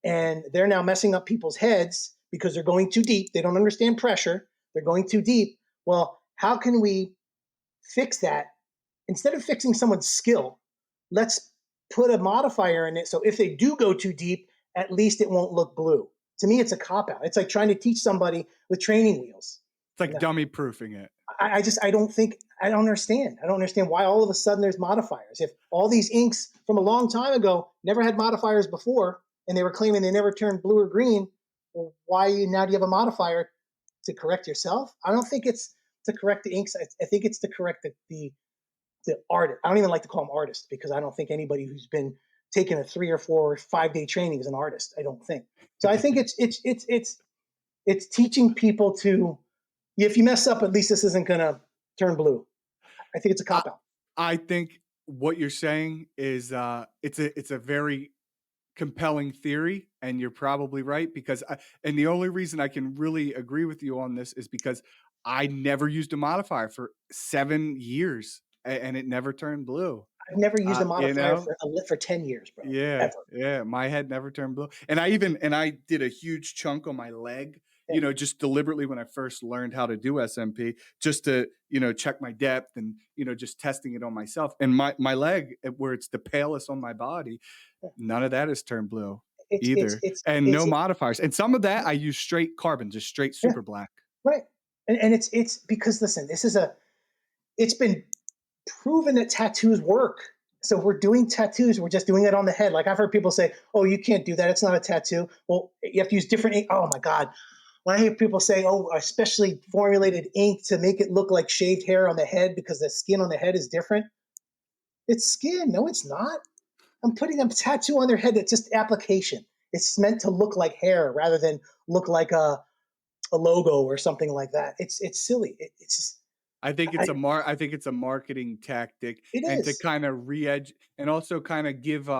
and they're now messing up people's heads because they're going too deep. They don't understand pressure. They're going too deep. Well, how can we fix that? Instead of fixing someone's skill, let's put a modifier in it. So if they do go too deep, at least it won't look blue. To me, it's a cop out. It's like trying to teach somebody with training wheels. It's like dummy proofing it. I don't understand. I don't understand why all of a sudden there's modifiers. If all these inks from a long time ago never had modifiers before, and they were claiming they never turned blue or green, well, why now do you have a modifier to correct yourself? I don't think it's to correct the inks. I think it's to correct the artist. I don't even like to call them artists because I don't think anybody who's been taking a 3 or 4 or 5 day training is an artist. I don't think. So I think it's teaching people to, if you mess up, at least this isn't going to turn blue. I think it's a cop out. I think what you're saying is it's a very compelling theory, and you're probably right because and the only reason I can really agree with you on this is because I never used a modifier for 7 years and it never turned blue. I've never used a You modifier know? for 10 years, bro. Yeah, Ever. yeah, my head never turned blue, and I did a huge chunk on my leg, Yeah. just deliberately when I first learned how to do SMP, just to, check my depth and, just testing it on myself, and my leg, where it's the palest on my body, none of that has turned blue It's it's either, it's and it's no modifiers, and some of that I use straight carbon, just straight yeah, super black. right. And it's because listen, it's been proven that tattoos work. So if we're doing tattoos, we're just doing it on the head. Like I've heard people say, "Oh, you can't do that. It's not a tattoo." Well, you have to use different ink. Oh my god. When I hear people say, "Oh, especially formulated ink to make it look like shaved hair on the head because the skin on the head is different," it's skin. No, it's not. I'm putting a tattoo on their head that's just application. It's meant to look like hair rather than look like a logo or something like that. It's silly. It's just, I think it's a marketing tactic, it and to is. kind of re-edge and also kind of give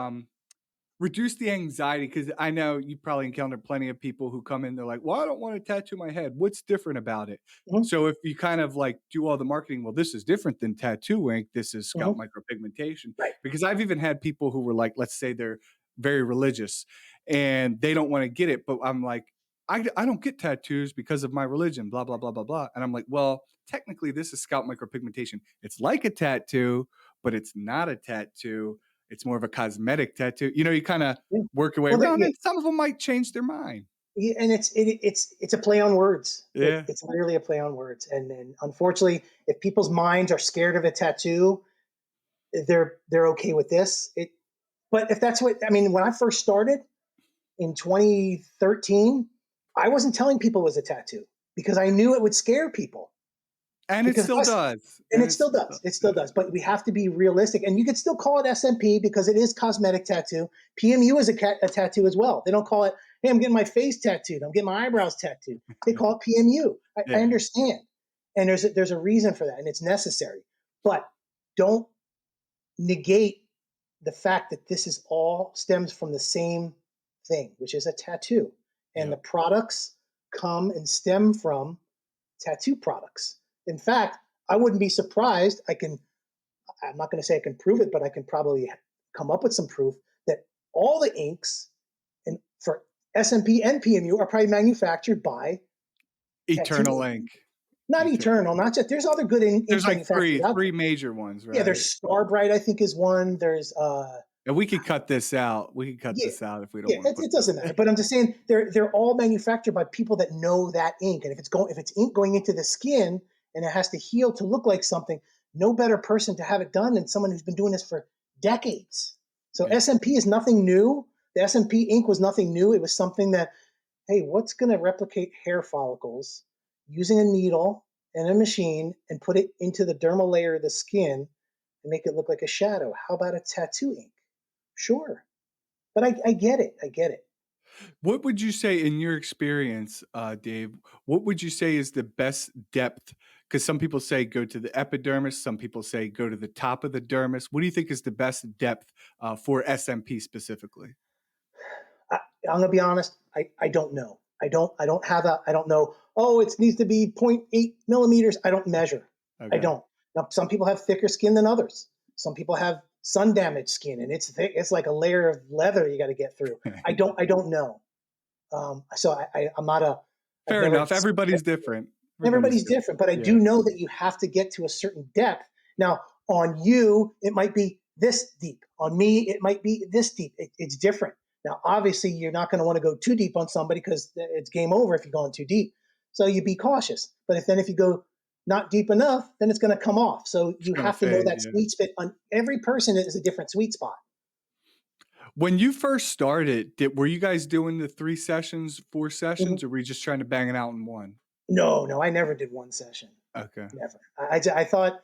reduce the anxiety, because I know you probably encounter plenty of people who come in, they're like, "Well, I don't want to tattoo my head. What's different about it?" Mhm, So if you kind of like do all the marketing, well, this is different than tattoo ink. This is scalp mhm, micropigmentation. right. Because I've even had people who were like, let's say they're very religious and they don't want to get it, but I'm like, I don't get tattoos because of my religion, blah, blah, blah, blah, blah. And I'm like, well, technically, this is scalp micropigmentation. It's like a tattoo, but it's not a tattoo. It's more of a cosmetic tattoo. You kind of Yeah. work your way Well, around, yeah, and some of them might change their mind. yeah, and it's a play on words. Yeah. It's literally a play on words. And unfortunately, if people's minds are scared of a tattoo, they're okay with this. But if that's what I mean, when I first started in 2013, I wasn't telling people it was a tattoo because I knew it would scare people. And it Because still us, does. and And it it still still does. does. It still Yeah. does. But we have to be realistic. And you could still call it SMP because it is cosmetic tattoo. PMU is a tattoo as well. They don't call it, hey, I'm getting my face tattooed. I'm getting my eyebrows tattooed. They call it PMU. I Yeah. understand. And there's a reason for that, and it's necessary. But don't negate the fact that this is all stems from the same thing, which is a tattoo. And Yeah. the products come and stem from tattoo products. In fact, I wouldn't be surprised. I'm not going to say I can prove it, but I can probably come up with some proof that all the inks and for SMP and PMU are probably manufactured by tattoo Eternal ink. ink. Not Eternal. eternal, not just there's other good There's inks like manufacturers out three there. major ones, Yeah, right? there's Starbright, I think is one. There's And we could cut this out. We could cut yeah, this out if we don't yeah, want to put it this. doesn't matter. But I'm just saying they're all manufactured by people that know that ink. And if it's ink going into the skin and it has to heal to look like something, no better person to have it done than someone who's been doing this for decades. So Yeah. SMP is nothing new, The SMP ink was nothing new. It was something that, hey, what's going to replicate hair follicles using a needle and a machine and put it into the dermal layer of the skin and make it look like a shadow? How about a tattoo ink? Sure. But I get it. I get it. What would you say in your experience, Dave, what would you say is the best depth? Because some people say go to the epidermis, some people say go to the top of the dermis. What do you think is the best depth for SMP specifically? I'm gonna be honest. I don't know. I don't have a. I don't know. Oh, it needs to be zero point 0.8 millimeters. I don't measure. I Okay. don't. Now, some people have thicker skin than others. Some people have sun damaged skin, and it's thick. It's like a layer of leather you got to get through. I don't. I don't know. So I'm not a. I've Fair never. enough. Everybody's different. Everybody's Everybody's different. different, but I Yeah. do know that you have to get to a certain depth. Now, on you, it might be this deep. On me, it might be this deep. It's different. Now, obviously, you're not going to want to go too deep on somebody because it's game over if you're going too deep. So you be cautious. But if you go not deep enough, then it's going to come off. So It's you gonna have to know fade. that Yeah. sweet spot. On every person is a different sweet spot. When you first started, were you guys doing the 3 sessions, 4 sessions, Mhm. or were you just trying to bang it out in one? No, no, I never did one session. Okay. Never. I thought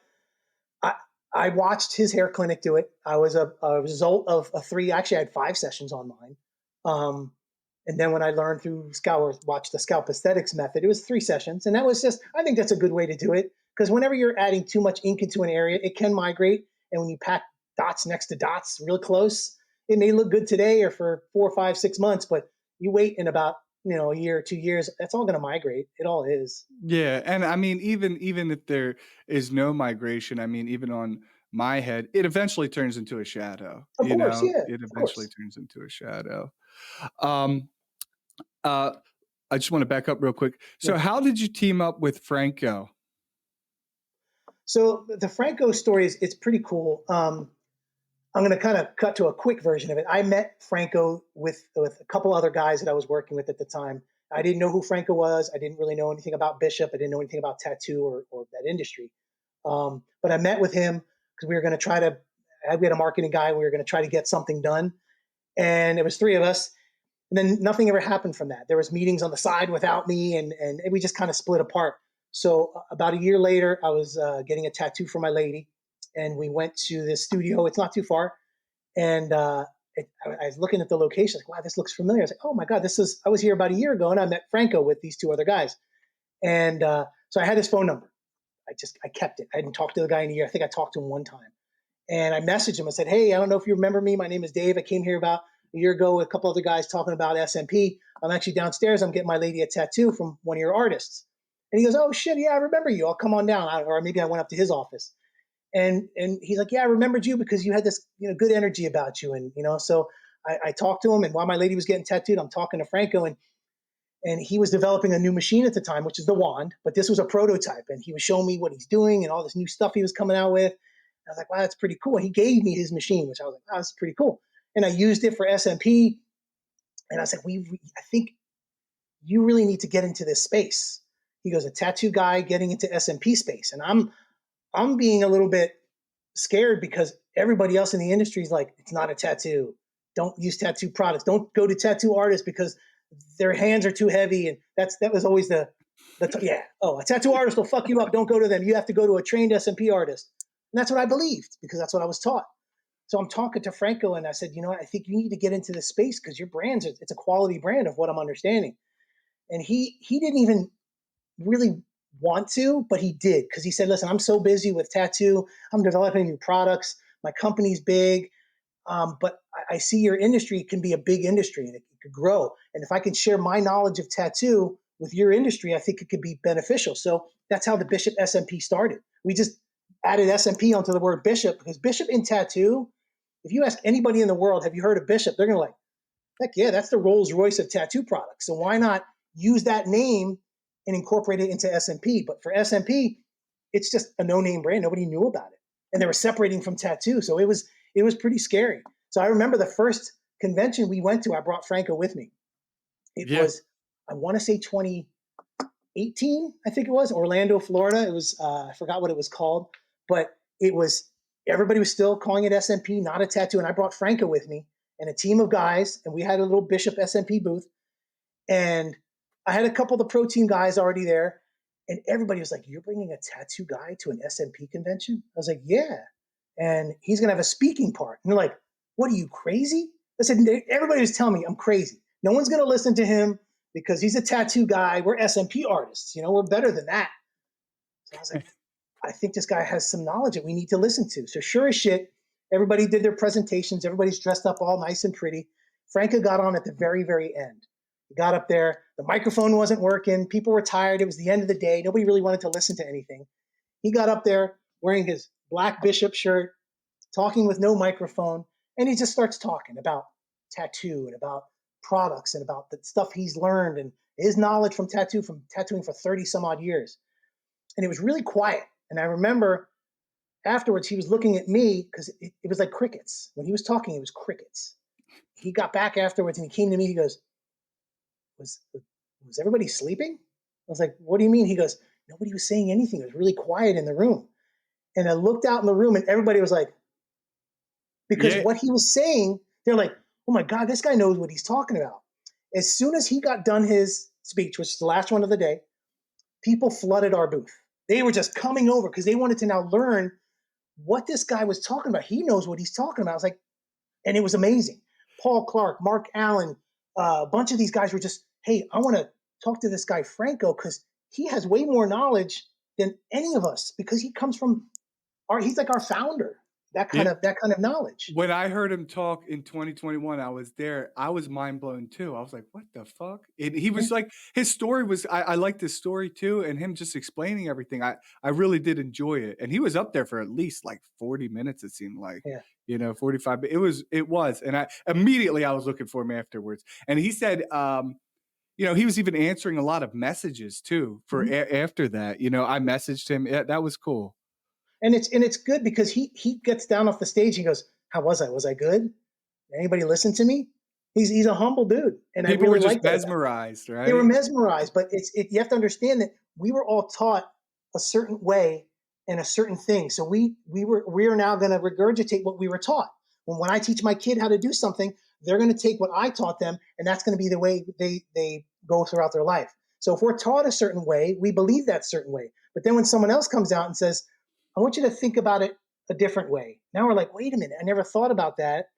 I, I watched his hair clinic do it. I was a result of a three. Actually, I had 5 sessions on mine. Um, and then when I learned through Scalp or watched the Scalp Aesthetics method, it was 3 sessions. And that was just, I think that's a good way to do it. Because whenever you're adding too much ink into an area, it can migrate. And when you pack dots next to dots real close, it may look good today or for 4, 5, 6 months, but you wait in about a year or 2 years, that's all going to migrate. It all is. Yeah, and I mean, even if there is no migration, I mean, even on my head, it eventually turns into a shadow, Of course, yeah, It of eventually course. turns into a shadow. Um, uh, I just wanna back up real quick. Yeah. So how did you team up with Franco? So the Franco story is it's pretty cool. I'm going to kind of cut to a quick version of it. I met Franco with a couple other guys that I was working with at the time. I didn't know who Franco was. I didn't really know anything about Bishop. I didn't know anything about tattoo or that industry. But I met with him because we were going to try to. We had a marketing guy. We were going to try to get something done, and it was three of us. And then nothing ever happened from that. There was meetings on the side without me, and we just kind of split apart. So about a year later, I was getting a tattoo for my lady, and we went to this studio. It's not too far, and I was looking at the location, like, wow, this looks familiar. I was like, oh my god, this is. I was here about a year ago, and I met Franco with these two other guys, and so I had his phone number. I kept it. I hadn't talked to the guy in a year. I think I talked to him one time, and I messaged him. I said, hey, I don't know if you remember me. My name is Dave. I came here about a year ago with a couple other guys talking about SMP. I'm actually downstairs. I'm getting my lady a tattoo from one of your artists. And he goes, oh shit, yeah, I remember you. I'll come on down. Or maybe I went up to his office. And he's like, yeah, I remembered you because you had this good energy about you. And so I talked to him, and while my lady was getting tattooed, I'm talking to Franco, and he was developing a new machine at the time, which is the wand, but this was a prototype, and he was showing me what he's doing and all this new stuff he was coming out with. I was like, wow, that's pretty cool. And he gave me his machine, which I was like, wow, that's pretty cool. And I used it for SMP, and I was like, I think you really need to get into this space. He goes, a tattoo guy getting into SMP space, and I'm being a little bit scared because everybody else in the industry is like, it's not a tattoo. Don't use tattoo products. Don't go to tattoo artists because their hands are too heavy. And that was always yeah. Oh, a tattoo artist will fuck you up. Don't go to them. You have to go to a trained SMP artist. And that's what I believed because that's what I was taught. So I'm talking to Franco, and I said, I think you need to get into this space because your brand's it's a quality brand of what I'm understanding. And he didn't even really want to, but he did because he said, listen, I'm so busy with tattoo. I'm developing new products. My company's big. But I see your industry can be a big industry and it could grow. And if I can share my knowledge of tattoo with your industry, I think it could be beneficial. So that's how the Bishop SMP started. We just added SMP onto the word Bishop because Bishop in tattoo, if you ask anybody in the world, have you heard of Bishop? They're going to like, heck yeah, that's the Rolls Royce of tattoo products. So why not use that name and incorporate it into SMP? But for SMP, it's just a no-name brand. Nobody knew about it, and they were separating from tattoo. So it was pretty scary. So I remember the first convention we went to. I brought Franco with me. It Yeah. was, I want to say 2018, I think it was Orlando, Florida. It was I forgot what it was called, but it was everybody was still calling it SMP, not a tattoo. And I brought Franco with me, and a team of guys, and we had a little Bishop SMP booth, and I had a couple of the protein guys already there, and everybody was like, "You're bringing a tattoo guy to an SMP convention?" I was like, "Yeah," and he's gonna have a speaking part. And they're like, "What are you crazy?" I said, "Everybody was telling me I'm crazy. No one's gonna listen to him because he's a tattoo guy. We're SMP artists. We're better than that." So I was like, I think this guy has some knowledge that we need to listen to. So sure as shit, everybody did their presentations. Everybody's dressed up all nice and pretty. Franco got on at the very, very end. He got up there. The microphone wasn't working. People were tired. It was the end of the day. Nobody really wanted to listen to anything. He got up there wearing his black Bishop shirt, talking with no microphone, and he just starts talking about tattoo and about products and about the stuff he's learned and his knowledge from tattooing for 30 some odd years. And it was really quiet. And I remember afterwards he was looking at me because it was like crickets. When he was talking, it was crickets. He got back afterwards and he came to me. He goes, was everybody sleeping? I was like, what do you mean? He goes, nobody was saying anything. It was really quiet in the room. And I looked out in the room and everybody was like, because Yeah. what he was saying, they're like, oh my God, this guy knows what he's talking about. As soon as he got done his speech, which is the last one of the day, people flooded our booth. They were just coming over because they wanted to now learn what this guy was talking about. He knows what he's talking about. I was like, and it was amazing. Paul Clark, Mark Allen, a bunch of these guys were just, hey, I want to talk to this guy Franco because he has way more knowledge than any of us because he comes from he's like our founder. Yeah. That kind of knowledge. When I heard him talk in 2021, I was there. I was mind blown too. I was like, "What the fuck?" And he Yeah, was like, his story was. I liked his story too, and him just explaining everything. I really did enjoy it, and he was up there for at least like 40 minutes. It seemed like, yeah. 45. It was, and I was looking for him afterwards, and he said, he was even answering a lot of messages too for Mhm. after that. I messaged him. Yeah, that was cool. And it's good because he gets down off the stage. He goes, "How was I? Was I good? Anybody listen to me?" He's a humble dude, and I People were really just like that about him. mesmerized, They were right? mesmerized, but you have to understand that we were all taught a certain way and a certain thing. So we are now going to regurgitate what we were taught. When I teach my kid how to do something, they're going to take what I taught them, and that's going to be the way they go throughout their life. So if we're taught a certain way, we believe that certain way. But then when someone else comes out and says, "I want you to think about it a different way," now we're like, "Wait a minute, I never thought about that."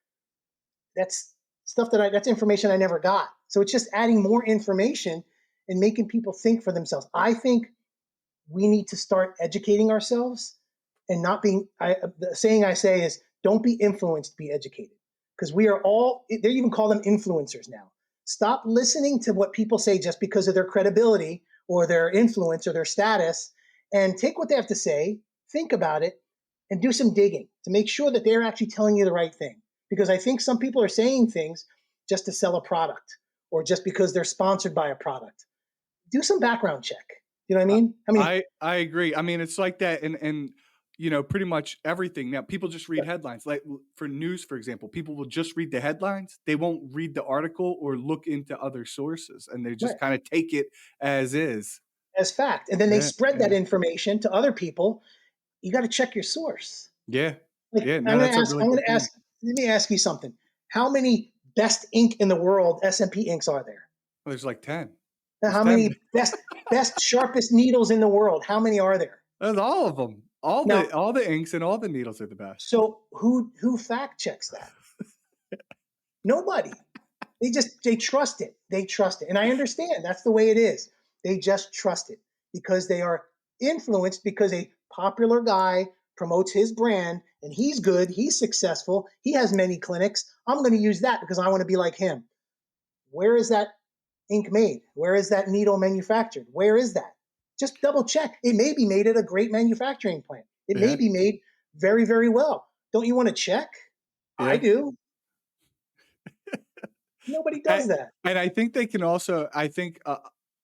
That's that's information I never got. So it's just adding more information and making people think for themselves. I think we need to start educating ourselves and not being the saying I say is don't be influenced, be educated. Because we are all they even call them influencers now. Stop listening to what people say just because of their credibility or their influence or their status and take what they have to say, think about it, and do some digging to make sure that they're actually telling you the right thing. Because I think some people are saying things just to sell a product or just because they're sponsored by a product. Do some background check. You know what I Uh, mean? I mean, I agree. I mean, it's like that and pretty much everything. Now, people just read headlines. Like for news, for example, people will just read the headlines. They won't read the article or look into other sources, and they just right, kind of take it as is. as fact. And then they Yeah, spread that yeah, information to other people. You got to check your source. yeah, Like yeah. No, that's a really I'm good going to point. ask, let me ask you something. How many best ink in the world, SMP inks are there? Well, there's like 10. Now, There's how 10. many best sharpest needles in the world? How many are there? There's all of them. Now, All the inks and all the needles are the best. so who fact checks that? Nobody. They trust it. They trust it. And I understand that's the way it is. They just trust it because they are influenced because a popular guy promotes his brand and he's good, he's successful, he has many clinics. I'm going to use that because I want to be like him. Where is that ink made? Where is that needle manufactured? Where is that? Just double check. It may be made at a great manufacturing plant. It may Yeah, be made very, very well. Don't you want to check? I yeah. do. Nobody And does that. and I think they can also I think,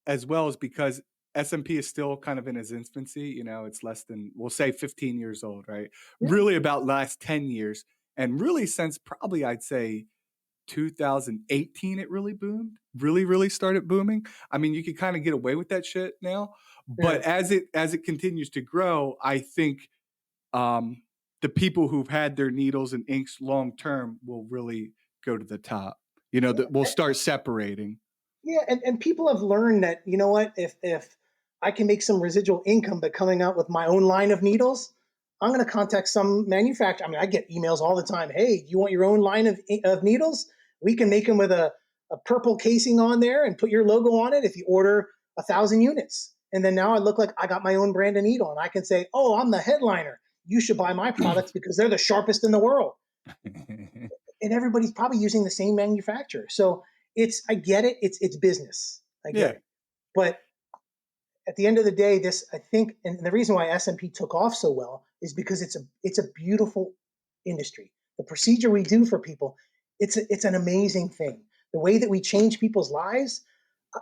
as well as because SMP is still kind of in its infancy, it's less than, we'll say 15 years old, right? Yeah. Really about last 10 years, and really since probably I'd say 2018 it really boomed, really, really started booming. I mean, you could kinda get away with that shit now, Yeah. but as it continues to grow, I think, um, the people who've had their needles and inks long term will really go to the top. You know, that we'll start separating. Yeah, and people have learned that, you know what, if I can make some residual income by coming out with my own line of needles, I'm going to contact some manufacturer. I mean, I get emails all the time. Hey, do you want your own line of needles? We can make them with a purple casing on there and put your logo on it if you order 1,000 units. And then now I look like I got my own brand of needle, and I can say, oh, I'm the headliner. You should buy my products because they're the sharpest in the world. And everybody's probably using the same manufacturer. So I get it. It's business. I get Yeah, it. But at the end of the day, this, I think, and the reason why SMP took off so well is because it's a beautiful industry. The procedure we do for people, it's an amazing thing. The way that we change people's lives,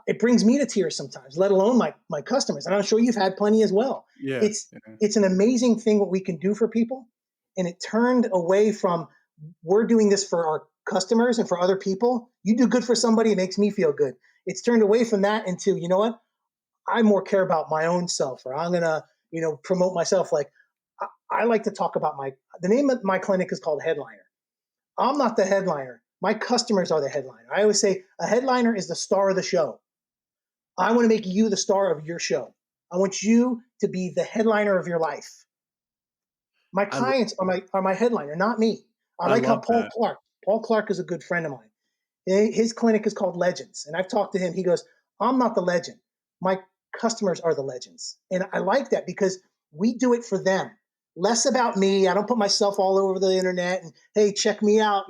it brings me to tears sometimes, let alone my customers. And I'm sure you've had plenty as well. yeah, It's yeah. it's an amazing thing what we can do for people. And it turned away from, we're doing this for our customers and for other people. You do good for somebody, it makes me feel good. It's turned away from that into, you know what? I more care about my own self, or I'm gonna, promote myself. Like I like to talk about the name of my clinic is called Headliner. I'm not the headliner. My customers are the headliner. I always say a headliner is the star of the show. I want to make you the star of your show. I want you to be the headliner of your life. My I lo clients are my headliner, not me. I I like how love that. Paul Clark is a good friend of mine. His clinic is called Legends. And I've talked to him. He goes, I'm not the legend. My customers are the legends. And I like that because we do it for them. Less about me. I don't put myself all over the internet and, hey, check me out.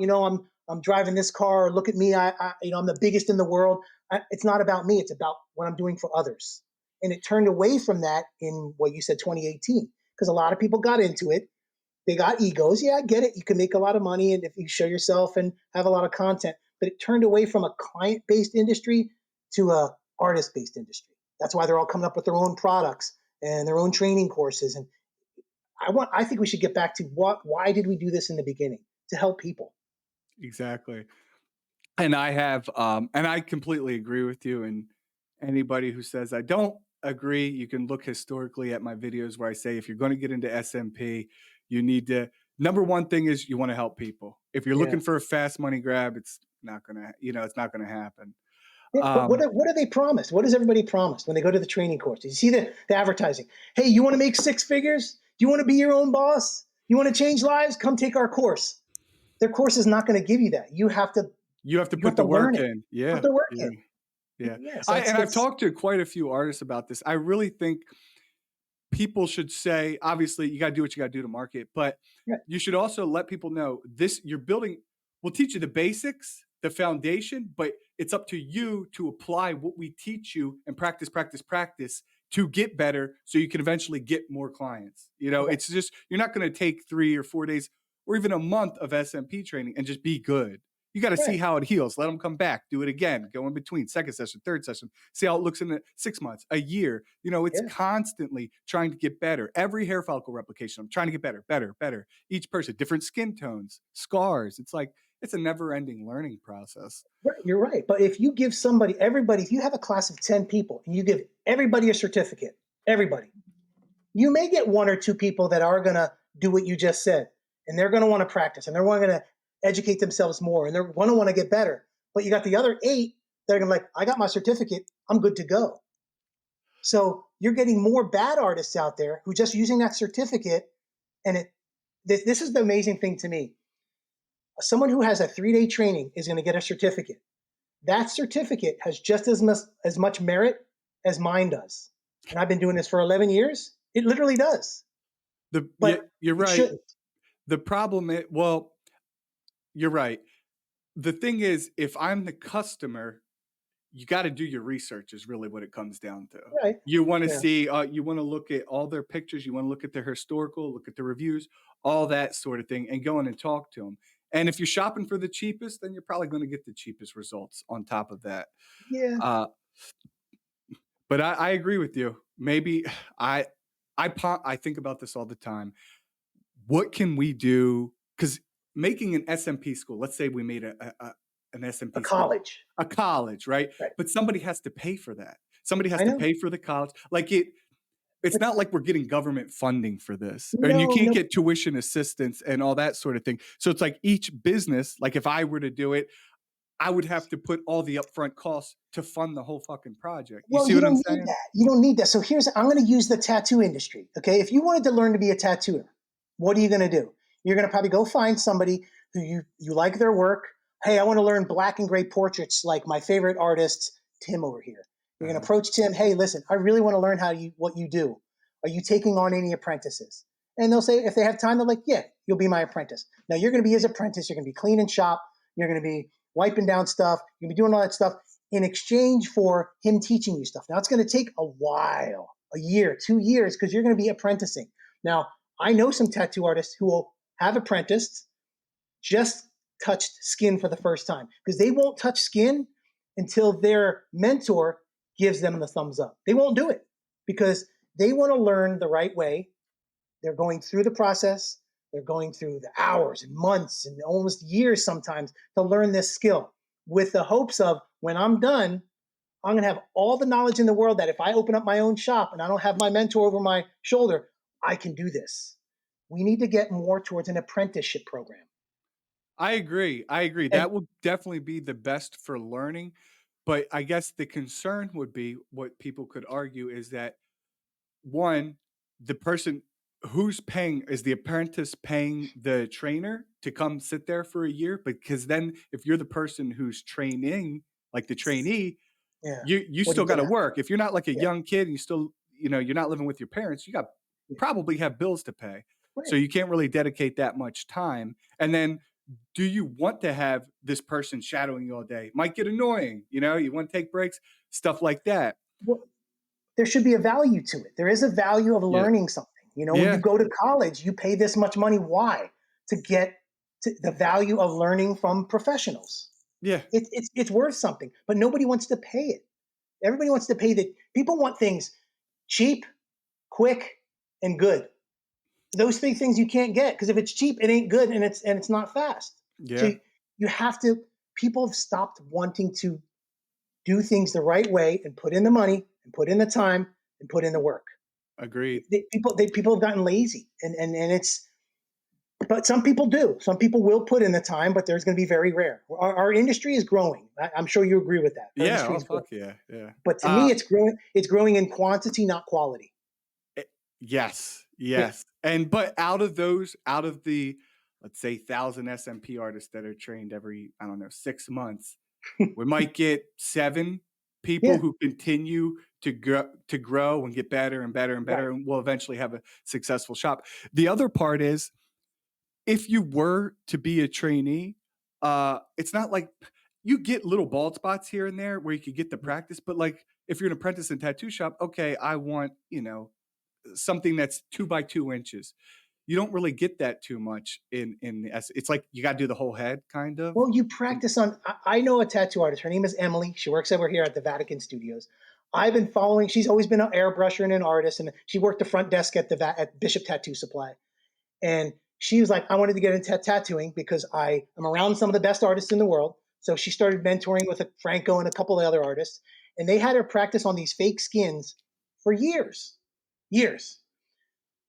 I'm driving this car. Look at me. I'm the biggest in the world. It's not about me. It's about what I'm doing for others. And it turned away from that in what you said, 2018, because a lot of people got into it. They got egos. Yeah, I get it. You can make a lot of money and if you show yourself and have a lot of content, but it turned away from a client-based industry to a artist-based industry. That's why they're all coming up with their own products and their own training courses. And I think we should get back to why did we do this in the beginning? To help people. Exactly. And I completely agree with you, and anybody who says I don't agree, you can look historically at my videos where I say if you're gonna get into SMP, you need to number one thing is you wanna help people. If you're Yeah. looking for a fast money grab, it's not gonna it's not gonna happen. Yeah, but Um, what are they promised? What does everybody promise when they go to the training courses? You see the advertising. Hey, you want to make six figures? You want to be your own boss? You want to change lives? Come take our course. Their course is not going to give you that. you have to You have put to the learn work it. in. Put Yeah, the work yeah, in. yeah. Yeah. So I it's and I've it's talked to quite a few artists about this. I really think people should say, obviously, you gotta do what you gotta do to market, but yeah, you should also let people know this you're building we'll teach you the basics, the foundation, but it's up to you to apply what we teach you and practice, practice, practice to get better so you can eventually get more clients. right, It's just you're not gonna take 3 or 4 days or even a month of SMP training and just be good. You got to see right. how it heals. Let them come back, do it again, go in between, second session, third session, see how it looks in 6 months, a year. It's Yeah, constantly trying to get better. Every hair follicle replication, I'm trying to get better, better, better. Each person, different skin tones, scars. It's like, it's a never ending learning process. right. You're right. But if you give everybody, if you have a class of 10 people and you give everybody a certificate, everybody, you may get one or two people that are going to do what you just said, and they're going to want to practice and they're going to educate themselves more and they're going to want to get better. But you got the other eight that are going to be like, I got my certificate, I'm good to go. So you're getting more bad artists out there who just using that certificate. And this is the amazing thing to me. Someone who has a 3-day training is going to get a certificate. That certificate has just as much merit as mine does. And I've been doing this for 11 years. It literally does, Yeah, but you're it right. shouldn't. The problem is, well, you're right. The thing is, if I'm the customer, you got to do your research is really what it comes down to. Right. You want to Yeah. see, you want to look at all their pictures, you want to look at their historical, look at the reviews, all that sort of thing, and go in and talk to them. And if you're shopping for the cheapest, then you're probably going to get the cheapest results on top of that. Yeah. Uh, but I agree with you. Maybe I I think about this all the time. What can we do? Because making an SMP school, let's say we made an A SMP school, college. a college, right? Right. But somebody has to pay for that. Somebody has I to know. pay for the college. Like it, it's not like we're getting government funding for this, and you No, can't no. get tuition assistance and all that sort of thing. So it's like each business, like if I were to do it, I would have to put all the upfront costs to fund the whole fucking project. You Well, see you what I'm don't need saying? that. You don't need that. So I'm going to use the tattoo industry. Okay. If you wanted to learn to be a tattooer, what are you going to do? You're going to probably go find somebody who you like their work. Hey, I want to learn black and gray portraits like my favorite artist, Tim over here. You're going to Uh-huh. approach Tim. Hey, listen, I really want to learn what you do. Are you taking on any apprentices? And they'll say, if they have time, they're like, yeah, you'll be my apprentice. Now you're going to be his apprentice. You're going to be cleaning shop. You're going to be wiping down stuff. You're going to be doing all that stuff in exchange for him teaching you stuff. Now it's going to take a while, a year, 2 years, because you're going to be apprenticing. Now, I know some tattoo artists who will have apprenticed, just touched skin for the first time, because they won't touch skin until their mentor gives them the thumbs up. They won't do it because they want to learn the right way. They're going through the process. They're going through the hours and months and almost years sometimes to learn this skill with the hopes of when I'm done, I'm going to have all the knowledge in the world that if I open up my own shop and I don't have my mentor over my shoulder, I can do this. We need to get more towards an apprenticeship program. I agree. I agree. And That would definitely be the best for learning. But I guess the concern would be what people could argue is that one, the person who's paying is the apprentice paying the trainer to come sit there for a year? Because then if you're the person who's training, like the trainee, yeah, you what do still you get gotta out? work. If you're not like a Yeah, young kid and you still, you're not living with your parents, you got yeah, probably have bills to pay. So right. you can't really dedicate that much time. And then do you want to have this person shadowing you all day? Might get annoying, you want to take breaks, stuff like that. Well, there should be a value to it. There is a value of Yeah. learning something. When you Yeah. go to college, you pay this much money. Why? To get to the value of learning from professionals. Yeah. It's worth something, but nobody wants to pay it. Everybody wants to pay the people want things cheap, quick, and good. Those three things you can't get because if it's cheap, it ain't good and it's not fast. So Yeah. you have to people have stopped wanting to do things the right way and put in the money and put in the time and put in the work. Agreed. People have gotten lazy and it's but some people do. Some people will put in the time, but there's going to be very rare. Our industry is growing. I'm sure you agree with that. Our Yeah. industry Oh, is growing. fuck yeah. Yeah. But to me, it's growing. It's growing in quantity, not quality. Eh, yes, Yeah. yes, but out of the, let's say, 1,000 SMP artists that are trained every, I don't know, 6 months, we might get 7 people Yeah. who continue to grow and get better and better and Right. better, and we'll eventually have a successful shop. The other part is, if you were to be a trainee, it's not like you get little bald spots here and there where you could get the practice, but, like, if you're an apprentice in tattoo shop, okay, I want, something that's 2 by 2 inches. You don't really get that too much in the it's like you gotta do the whole head kind of. Well, you And practice on. I know a tattoo artist. Her name is Emily. She works over here at the Vatican Studios. I've been following. She's always been an airbrusher and an artist, and she worked the front desk at at Bishop Tattoo Supply. And she was like, I wanted to get into tattooing because I am around some of the best artists in the world. So she started mentoring with Franco and a couple of other artists, and they had her practice on these fake skins for years, years.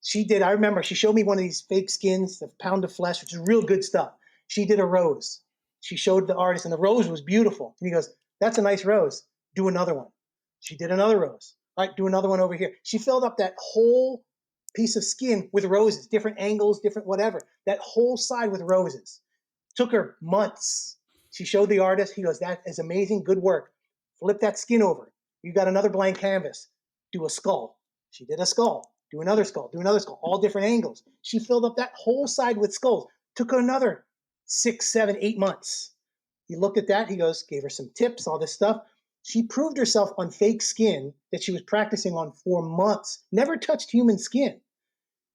She did. I remember she showed me one of these fake skins, a pound of flesh, which is real good stuff. She did a rose. She showed the artist, and the rose was beautiful. And he goes, "That's a nice rose. Do another one." She did another rose. All right, do another one over here. She filled up that whole piece of skin with roses, different angles, different whatever. That whole side with roses. Took her months. She showed the artist. He goes, "That is amazing. Good work. Flip that skin over. You got another blank canvas. Do a skull." She did a skull. Do another skull. Do another skull. All different angles. She filled up that whole side with skulls. Took her another 6, 7, 8 months. He looked at that. He goes, gave her some tips, all this stuff. She proved herself on fake skin that she was practicing on for months. Never touched human skin.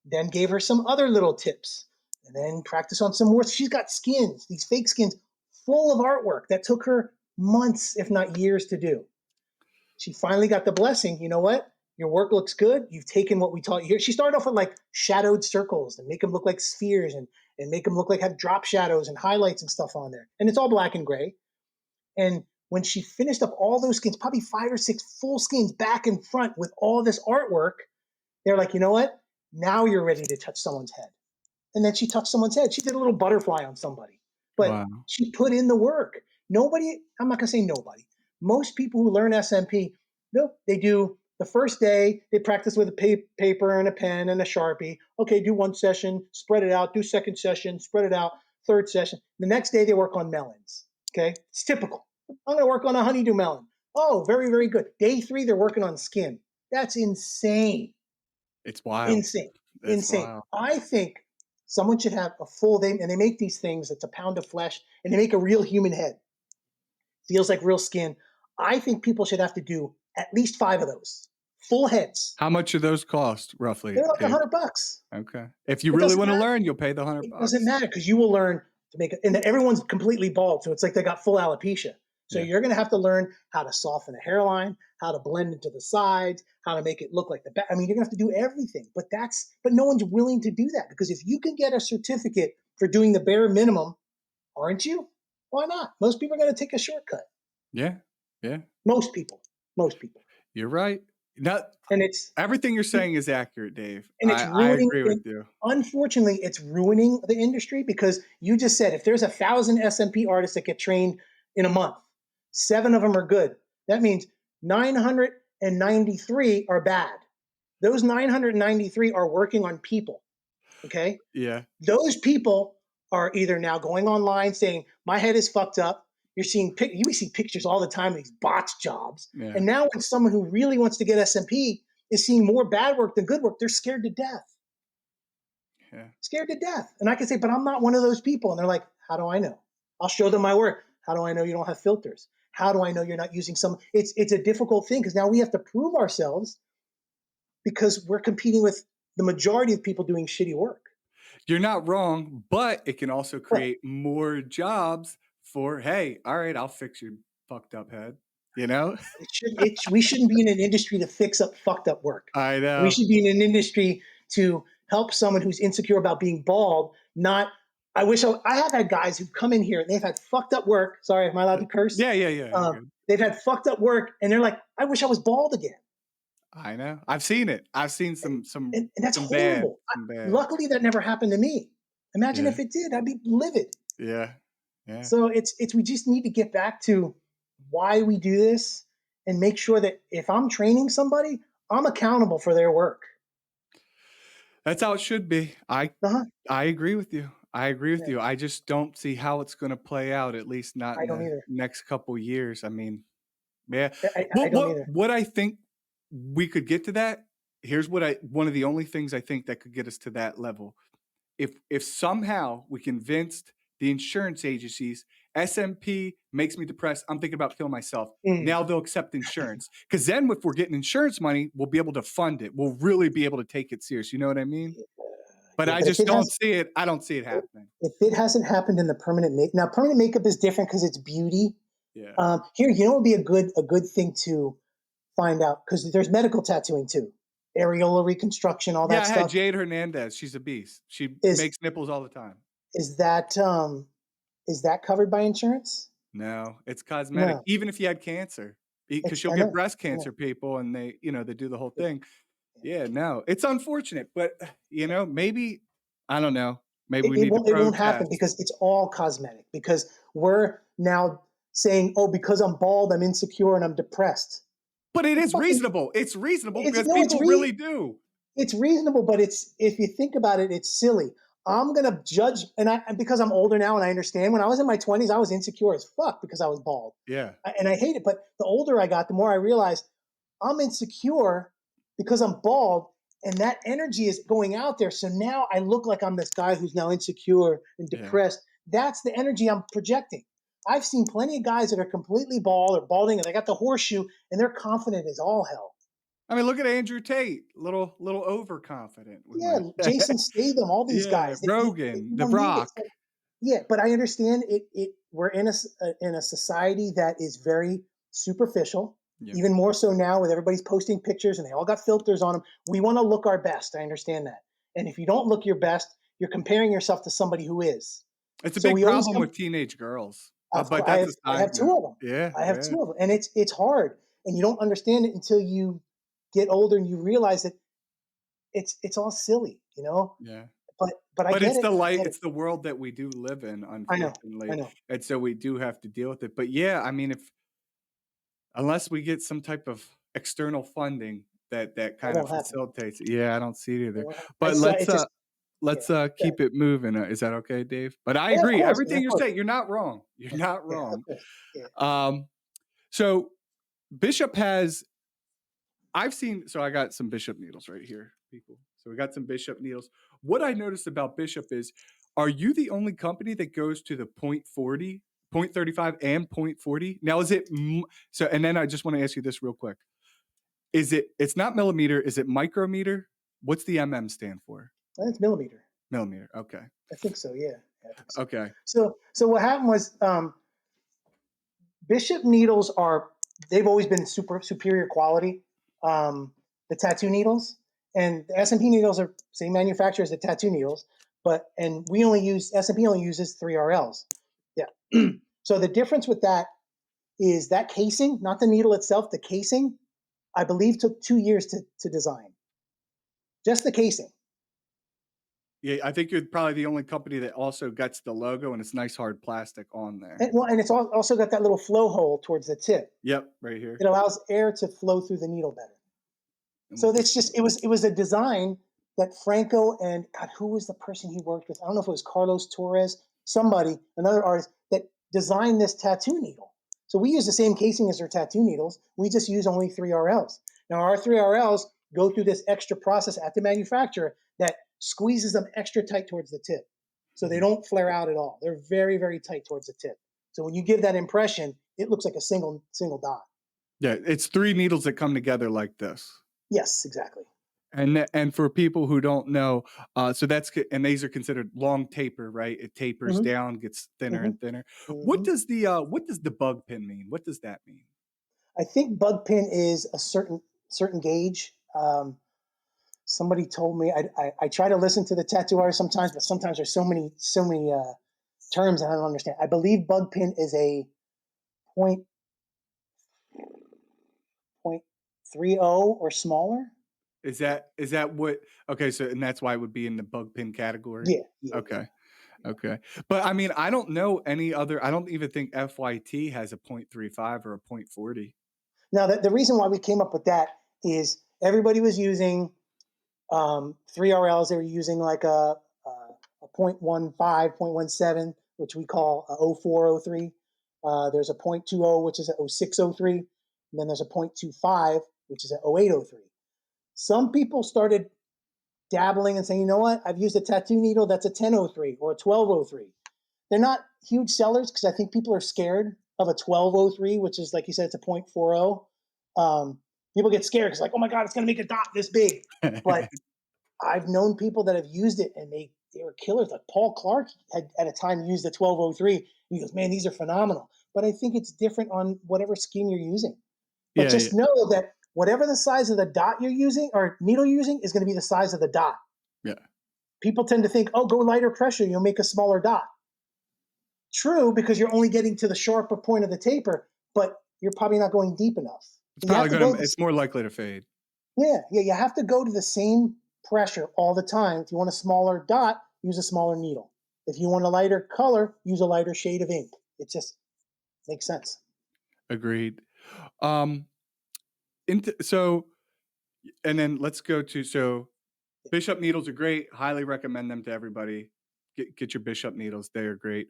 Then gave her some other little tips. And then practice on some more. She's got skins, these fake skins, full of artwork that took her months, if not years, to do. She finally got the blessing. You know what? Your work looks good. You've taken what we taught you here. She started off with like shadowed circles and make them look like spheres and make them look like have drop shadows and highlights and stuff on there. And it's all black and gray. And when she finished up all those skins, probably 5 or 6 full skins back and front with all this artwork, They're like, you know what? Now you're ready to touch someone's head. And then she touched someone's head. She did a little butterfly on somebody, but Wow. she put in the work. Nobody, I'm not going to say nobody. Most people who learn SMP, no, they do the first day, they practice with a paper and a pen and a Sharpie. Okay, do one session, spread it out, do second session, spread it out, third session. The next day, they work on melons. Okay, it's typical. I'm going to work on a honeydew melon. Oh, very, very good. Day three, they're working on skin. That's insane. It's wild. Insane. It's Insane. wild. I think someone should have a full day, and they make these things, it's a pound of flesh, and they make a real human head. Feels like real skin. I think people should have to do at least 5 of those. Full heads. How much do those cost roughly, They're like Dave? $100. Okay. If you It really doesn't wanna matter. learn, you'll pay the 100 It doesn't bucks. matter because you will learn to make it, and everyone's completely bald, so it's like they got full alopecia. So Yeah. you're going to have to learn how to soften a hairline, how to blend into the sides, how to make it look like the back. I mean, you're going to have to do everything. But no one's willing to do that because if you can get a certificate for doing the bare minimum, aren't you? Why not? Most people are going to take a shortcut. Yeah. Yeah. Most people. Most people. You're right. Not And it's everything you're saying is accurate, Dave. I ruining agree with you. unfortunately it's ruining the industry because you just said if there's 1,000 SMP artists that get trained in a month, 7 of them are good. That means 993 are bad. Those 993 are working on people. Okay? Yeah. Those people are either now going online saying my head is fucked up. You're seeing you see pictures all the time of these botch jobs. Yeah. And now when someone who really wants to get SMP is seeing more bad work than good work, they're scared to death. Yeah. Scared to death. And I can say, but I'm not one of those people. And they're like, how do I know? I'll show them my work. How do I know you don't have filters? How do I know you're not using some? It's a difficult thing because now we have to prove ourselves because we're competing with the majority of people doing shitty work. You're not wrong, but it can also But create more jobs for, "Hey, alright, I'll fix your fucked up head." You know? we shouldn't be in an industry to fix up fucked up work. I We know. should be in an industry to help someone who's insecure about being bald. Not, I have had guys who've come in here and they've had fucked up work. Sorry, am I allowed to curse? Yeah, yeah, yeah, you're good. They've had fucked up work and they're like, I wish I was bald again. I know. I've seen it. I've seen And that's some bad, horrible. some bad. Luckily, that never happened to me. Imagine Yeah, if it did, I'd be livid. yeah, yeah. So we just need to get back to why we do this and make sure that if I'm training somebody, I'm accountable for their work. That's how it should be. Uh-huh. I agree with you. I agree with Yeah, you. I just don't see how it's gonna play out, at least not I in don't the either. next couple years. I mean, yeah. I don't either. What I think we could get to that, here's what I one of the only things I think that could get us to that level. If somehow we convinced the insurance agencies, SMP makes me depressed, I'm thinking about killing myself. Mm. Now they'll accept insurance. Because then if we're getting insurance money, we'll be able to fund it. We'll really be able to take it serious. You know what I mean? But Yeah, I but just don't see it. I don't see it happening. if it hasn't happened in the permanent make now, permanent makeup is different because it's beauty. Yeah. Here, you know, what would be a good thing to find out because there's medical tattooing too, areola reconstruction, all Yeah, that I had stuff. Jade Hernandez. She's a beast. She Is makes nipples all the time. is that is that covered by insurance? No, it's cosmetic. No, Even if you had cancer, because it's she'll I get know. breast Yeah. cancer people and they do the whole thing. Yeah, no, it's unfortunate, but maybe I don't know. Maybe we need to It won't happen protest. because it's all cosmetic. Because we're now saying, oh, because I'm bald, I'm insecure and I'm depressed. But it The is fucking reasonable. It's reasonable it's because no, people really do. it's reasonable, but it's if you think about it, it's silly. I'm gonna judge, and because I'm older now and I understand. When I was in my 20s, I was insecure as fuck because I was bald, Yeah, and I hate it. But the older I got, the more I realized I'm insecure because I'm bald, and that energy is going out there. So now I look like I'm this guy who's now insecure and yeah. depressed. That's the energy I'm projecting. I've seen plenty of guys that are completely bald or balding, and they got the horseshoe, and they're confident as all hell. I mean, look at Andrew Tate, little overconfident. We Yeah, might. Jason Statham, all these Yeah, guys. Rogan, You The don't need it. Rock. So, yeah, but I understand it. We're in a society that is very superficial. Yeah, Even more so now, with everybody's posting pictures and they all got filters on them. We want to look our best. I understand that. And if you don't look your best, you're comparing yourself to somebody who is. it's a So big we always problem come. with teenage girls. Of But course, that's a I side have 2 note. of them. Yeah, I have yeah. 2 of them, and it's hard, and you don't understand it until you get older and you realize that it's all silly, you know. Yeah. But I But get it's it. the I light get it. it's the world that we do live in, I know. I unfortunately, know. and so we do have to deal with it. But yeah, I mean, if unless we get some type of external funding that That kind of won't happen. facilitates it. Yeah, I don't see it It either. won't happen. But It's just yeah. keep it moving. Is that okay, Dave? But I Yeah, of agree. course, man, Everything of you're course. saying, you're not wrong. You're not Yeah, of wrong. course. Yeah. Um, so Bishop has I've seen so I got some Bishop needles right here, people. So we got some Bishop needles. What I noticed about Bishop is, are you the only company that goes to the point 40, point 35, and point 40? Now, is it so? And then I just want to ask you this real quick. Is it, it's not millimeter, is it micrometer? What's the stand for? I think it's millimeter. Millimeter. Okay. I think so. Yeah. I think so. Okay. So what happened was Bishop needles are they've always been superior quality. The tattoo needles and the SMP needles are same manufacturer as the tattoo needles, but and we only use SMP only uses 3RLs. Yeah. So the difference with that is that casing, not the needle itself, the casing, I believe took 2 years to design. Just the casing. Yeah, I think you're probably the only company that also gets the logo and it's nice hard plastic on there. And it's also got that little flow hole towards the tip. Yep, right here. It allows air to flow through the needle better. And we'll So put it's just it was a design that Franco and God, who was the person he worked with? I don't know if it was Carlos Torres, somebody, another artist that designed this tattoo needle. So we use the same casing as their tattoo needles. We just use only 3RLs. Now our 3RLs go through this extra process at the manufacturer that squeezes them extra tight towards the tip. So they mhm. don't flare out at all. They're very, very tight towards the tip. So when you give that impression, it looks like a single dot. Yeah, it's 3 needles that come together like this. Yes, exactly. And for people who don't know, so and these are considered long taper, right? It tapers Mm-hmm, down, gets thinner mm-hmm, and thinner. mm-hmm. What does the bug pin mean? What does that mean? I think bug pin is a certain gauge. Somebody told me I try to listen to the tattoo artist sometimes, but sometimes there's so many terms that I don't understand. I believe bug pin is a point point 30 or smaller. Is that what okay, so and that's why it would be in the bug pin category? Yeah, yeah, yeah. Okay. Okay. But I mean, I don't know any other I don't even think FYT has a .35 or a .40. Now the reason why we came up with that is everybody was using 3RLs. They were using like a 0.15, 0.17, which we call a 0403. There's a 0.20, which is a 0603. And then there's a 0.25, which is a 0803. Some people started dabbling and saying, you know what, I've used a tattoo needle that's a 1003 or a 1203. They're not huge sellers because I think people are scared of a 1203, which is, like you said, it's a 0.40. People get scared because, like, oh my God, it's going to make a dot this big. But I've known people that have used it and they were killers. Like Paul Clark had at a time used the 1203. He goes, man, these are phenomenal. But I think it's different on whatever skin you're using. But Yeah, yeah. just know that whatever the size of the dot you're using or needle you're using is going to be the size of the dot. Yeah. People tend to think, oh, go lighter pressure, you'll make a smaller dot. True, because you're only getting to the sharper point of the taper, but you're probably not going deep enough. It's So you have probably to go gonna to the it's more likely to fade. yeah, you have to go to the same pressure all the time. If you want a smaller dot, use a smaller needle. If you want a lighter color, use a lighter shade of ink. It just makes sense. Agreed. Um, so and then let's go to so Bishop needles are great. Highly recommend them to everybody. Get your Bishop needles; they are great.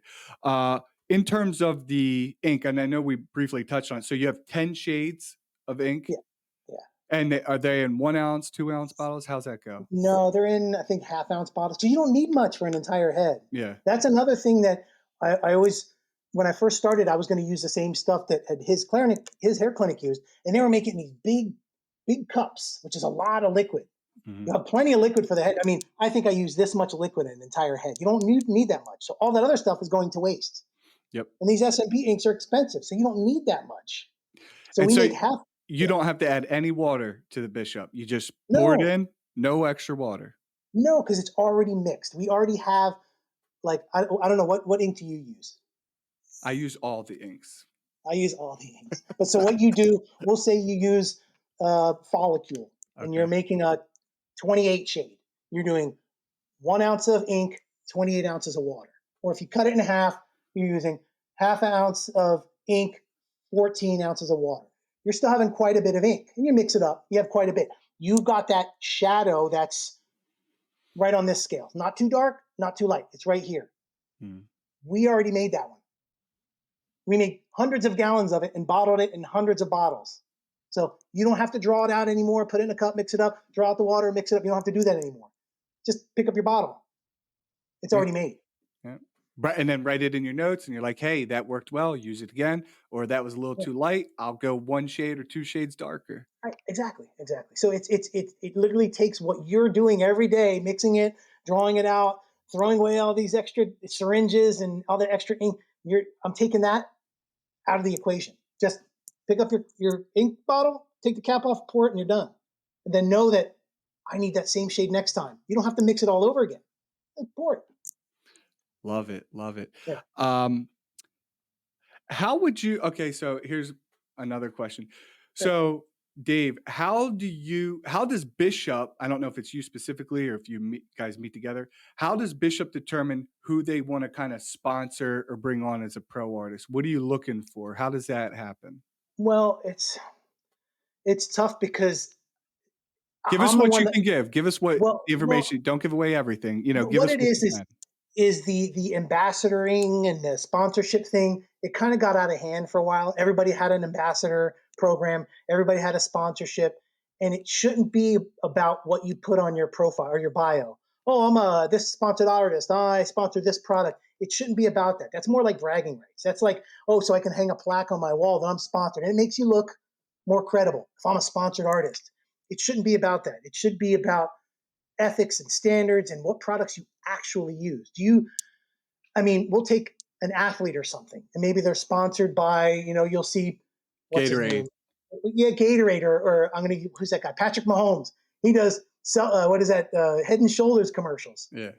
In terms of the ink, and I know we briefly touched on it. So you have 10 shades of ink, Yeah, yeah. and are they in 1 ounce, 2 ounce bottles? How's that go? No, they're in, I think, half-ounce bottles. So you don't need much for an entire head. Yeah. That's another thing that I always, when I first started, I was going to use the same stuff that his hair clinic used, and they were making these big cups, which is a lot of liquid. Hmm. You have plenty of liquid for the head. I mean, I think I use this much liquid in an entire head. You don't need that much. So all that other stuff is going to waste. Yep. And these SMP inks are expensive, so you don't need that much. So And we so make half. you Yeah. don't have to add any water to the Bishop. You just pour it No, in, no extra water. no, because it's already mixed. We already have like I don't know what ink do you use? I use all the inks. I use all the inks. But so what you do, we'll say you use follicule and you're Okay. making a 28 shade. You're doing 1 ounce of ink, 28 ounces of water. Or if you cut it in half, you're using half an ounce of ink, 14 ounces of water. You're still having quite a bit of ink, and you mix it up. You have quite a bit. You've got that shadow that's right on this scale. Not too dark, not too light. It's right here. Mm. We already made that one. We made hundreds of gallons of it and bottled it in hundreds of bottles. So you don't have to draw it out anymore, put it in a cup, mix it up, draw out the water, mix it up. You don't have to do that anymore. Just pick up your bottle. It's Yeah. already made. Yeah. Right, and then write it in your notes, and you're like, "Hey, that worked well. Use it again." Or that was a little Yeah. too light. I'll go one shade or two shades darker. Right, exactly, exactly. So it literally takes what you're doing every day, mixing it, drawing it out, throwing away all these extra syringes and all the extra ink. I'm taking that out of the equation. Just pick up your ink bottle, take the cap off, pour it, and you're done. And then know that I need that same shade next time. You don't have to mix it all over again. Pour it. Love it, love it. Yeah. Um, how would you okay, so here's another question. So, Dave, how does Bishop, I don't know if it's you specifically or if you guys meet together, how does Bishop determine who they wanna kinda sponsor or bring on as a pro artist? What are you looking for? How does that happen? Well, it's tough because Give us I'm the what one you that can give. Give us what well the well information. Don't give away everything. You know, give what us it what you can. is the ambassadoring and the sponsorship thing. It kind of got out of hand for a while. Everybody had an ambassador program, everybody had a sponsorship, and it shouldn't be about what you put on your profile or your bio. Oh, I'm a this sponsored artist. I sponsor this product. It shouldn't be about that. That's more like bragging rights. That's like, oh, so I can hang a plaque on my wall that I'm sponsored. And it makes you look more credible if I'm a sponsored artist. It shouldn't be about that. It should be about ethics and standards and what products you actually use. I mean, we'll take an athlete or something, and maybe they're sponsored by, you'll see, what's his Gatorade. name? Yeah, Gatorade, or I'm going to, who's that guy? Patrick Mahomes. He does, what is that? Head and Shoulders commercials. Yeah.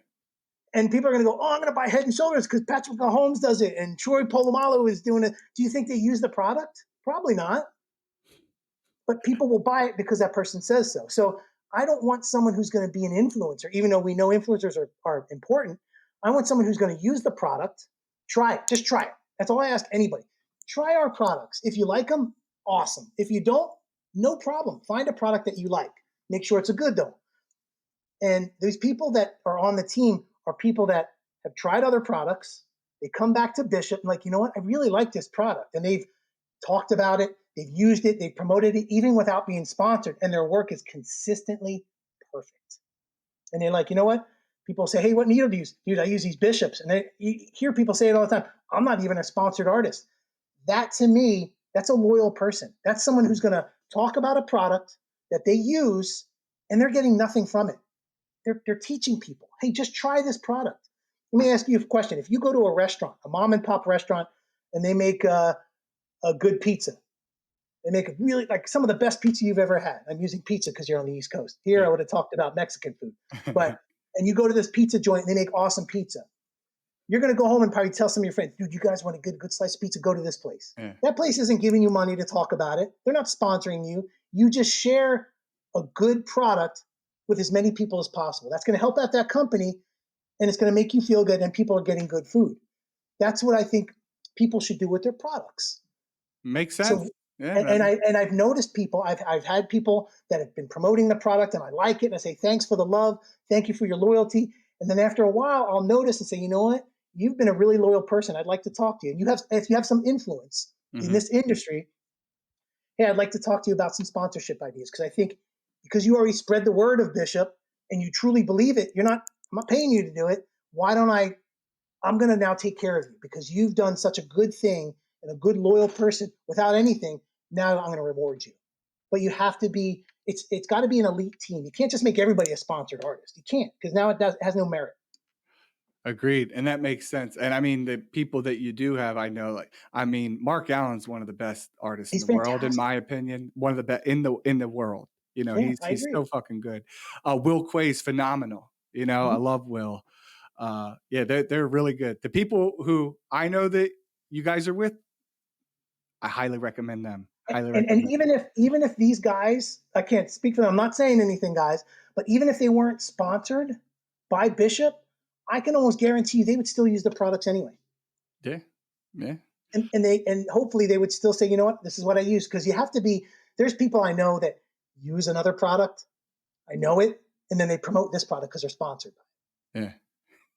And people are going to go, oh, I'm going to buy Head and Shoulders because Patrick Mahomes does it and Troy Polamalu is doing it. Do you think they use the product? Probably not, but people will buy it because that person says so. So I don't want someone who's going to be an influencer, even though we know influencers are important. I want someone who's going to use the product, try it, just try it. That's all I ask anybody. Try our products. If you like them, awesome. If you don't, no problem. Find a product that you like. Make sure it's a good though. And these people that are on the team are people that have tried other products. They come back to Bishop and like, you know what? I really like this product. And they've talked about it, they've used it, they've promoted it even without being sponsored, and their work is consistently perfect. And they're like, you know what? People say, hey, what needle do you use? Dude, I use these Bishops. And you hear people say it all the time. I'm not even a sponsored artist. That to me, that's a loyal person. That's someone who's going to talk about a product that they use and they're getting nothing from it. They're teaching people, hey, just try this product. Let me ask you a question. If you go to a restaurant, a mom and pop restaurant, and they make a good pizza, they make a really like some of the best pizza you've ever had. I'm using pizza because you're on the East Coast. Here, Yeah. I would have talked about Mexican food, but and you go to this pizza joint and they make awesome pizza. You're going to go home and probably tell some of your friends, dude, you guys want a good slice of pizza? Go to this place. Yeah. That place isn't giving you money to talk about it. They're not sponsoring you. You just share a good product with as many people as possible. That's going to help out that company and it's going to make you feel good and people are getting good food. That's what I think people should do with their products. Makes So sense. Yeah. I've noticed people. I've had people that have been promoting the product, and I like it. And I say thanks for the love, thank you for your loyalty. And then after a while, I'll notice and say, you know what, you've been a really loyal person. I'd like to talk to you. And if you have some influence in Mhm. this industry, hey, I'd like to talk to you about some sponsorship ideas because I think because you already spread the word of Bishop and you truly believe it, I'm not paying you to do it. Why don't I'm going to now take care of you because you've done such a good thing and a good loyal person without anything. Now I'm going to reward you. But you have to be, it's got to be an elite team. You can't just make everybody a sponsored artist. You can't because now it has no merit. Agreed, and that makes sense. And I mean, the people that you do have, I know, like, I mean, Mark Allen's one of the best artists in He's the world, in fantastic. my opinion. One of the best in the world. You know, Yeah, I he's agree. so fucking good. Will Quay's phenomenal. You know, I Mhm. love Will. Yeah, they're really good. The people who I know that you guys are with, I highly recommend them. Highly And recommend. even if these guys, I can't speak for them, I'm not saying anything, guys, but even if they weren't sponsored by Bishop, I can almost guarantee you they would still use the products anyway. Yeah. Yeah. And hopefully they would still say, you know what, this is what I use. Because you have to be, there's people I know that use another product, I know it, and then they promote this product because they're sponsored. Yeah.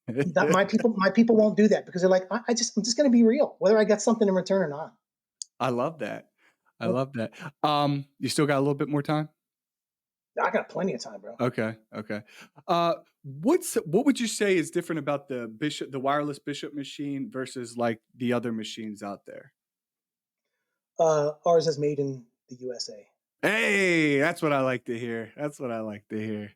That my people won't do that because they're like, I'm just going to be real, whether I get something in return or not. I love that. I Yep. love that. You still got a little bit more time? I got plenty of time, bro. Okay, okay. What would you say is different about the wireless Bishop machine versus like the other machines out there? Ours is made in the USA. Hey, that's what I like to hear. That's what I like to hear.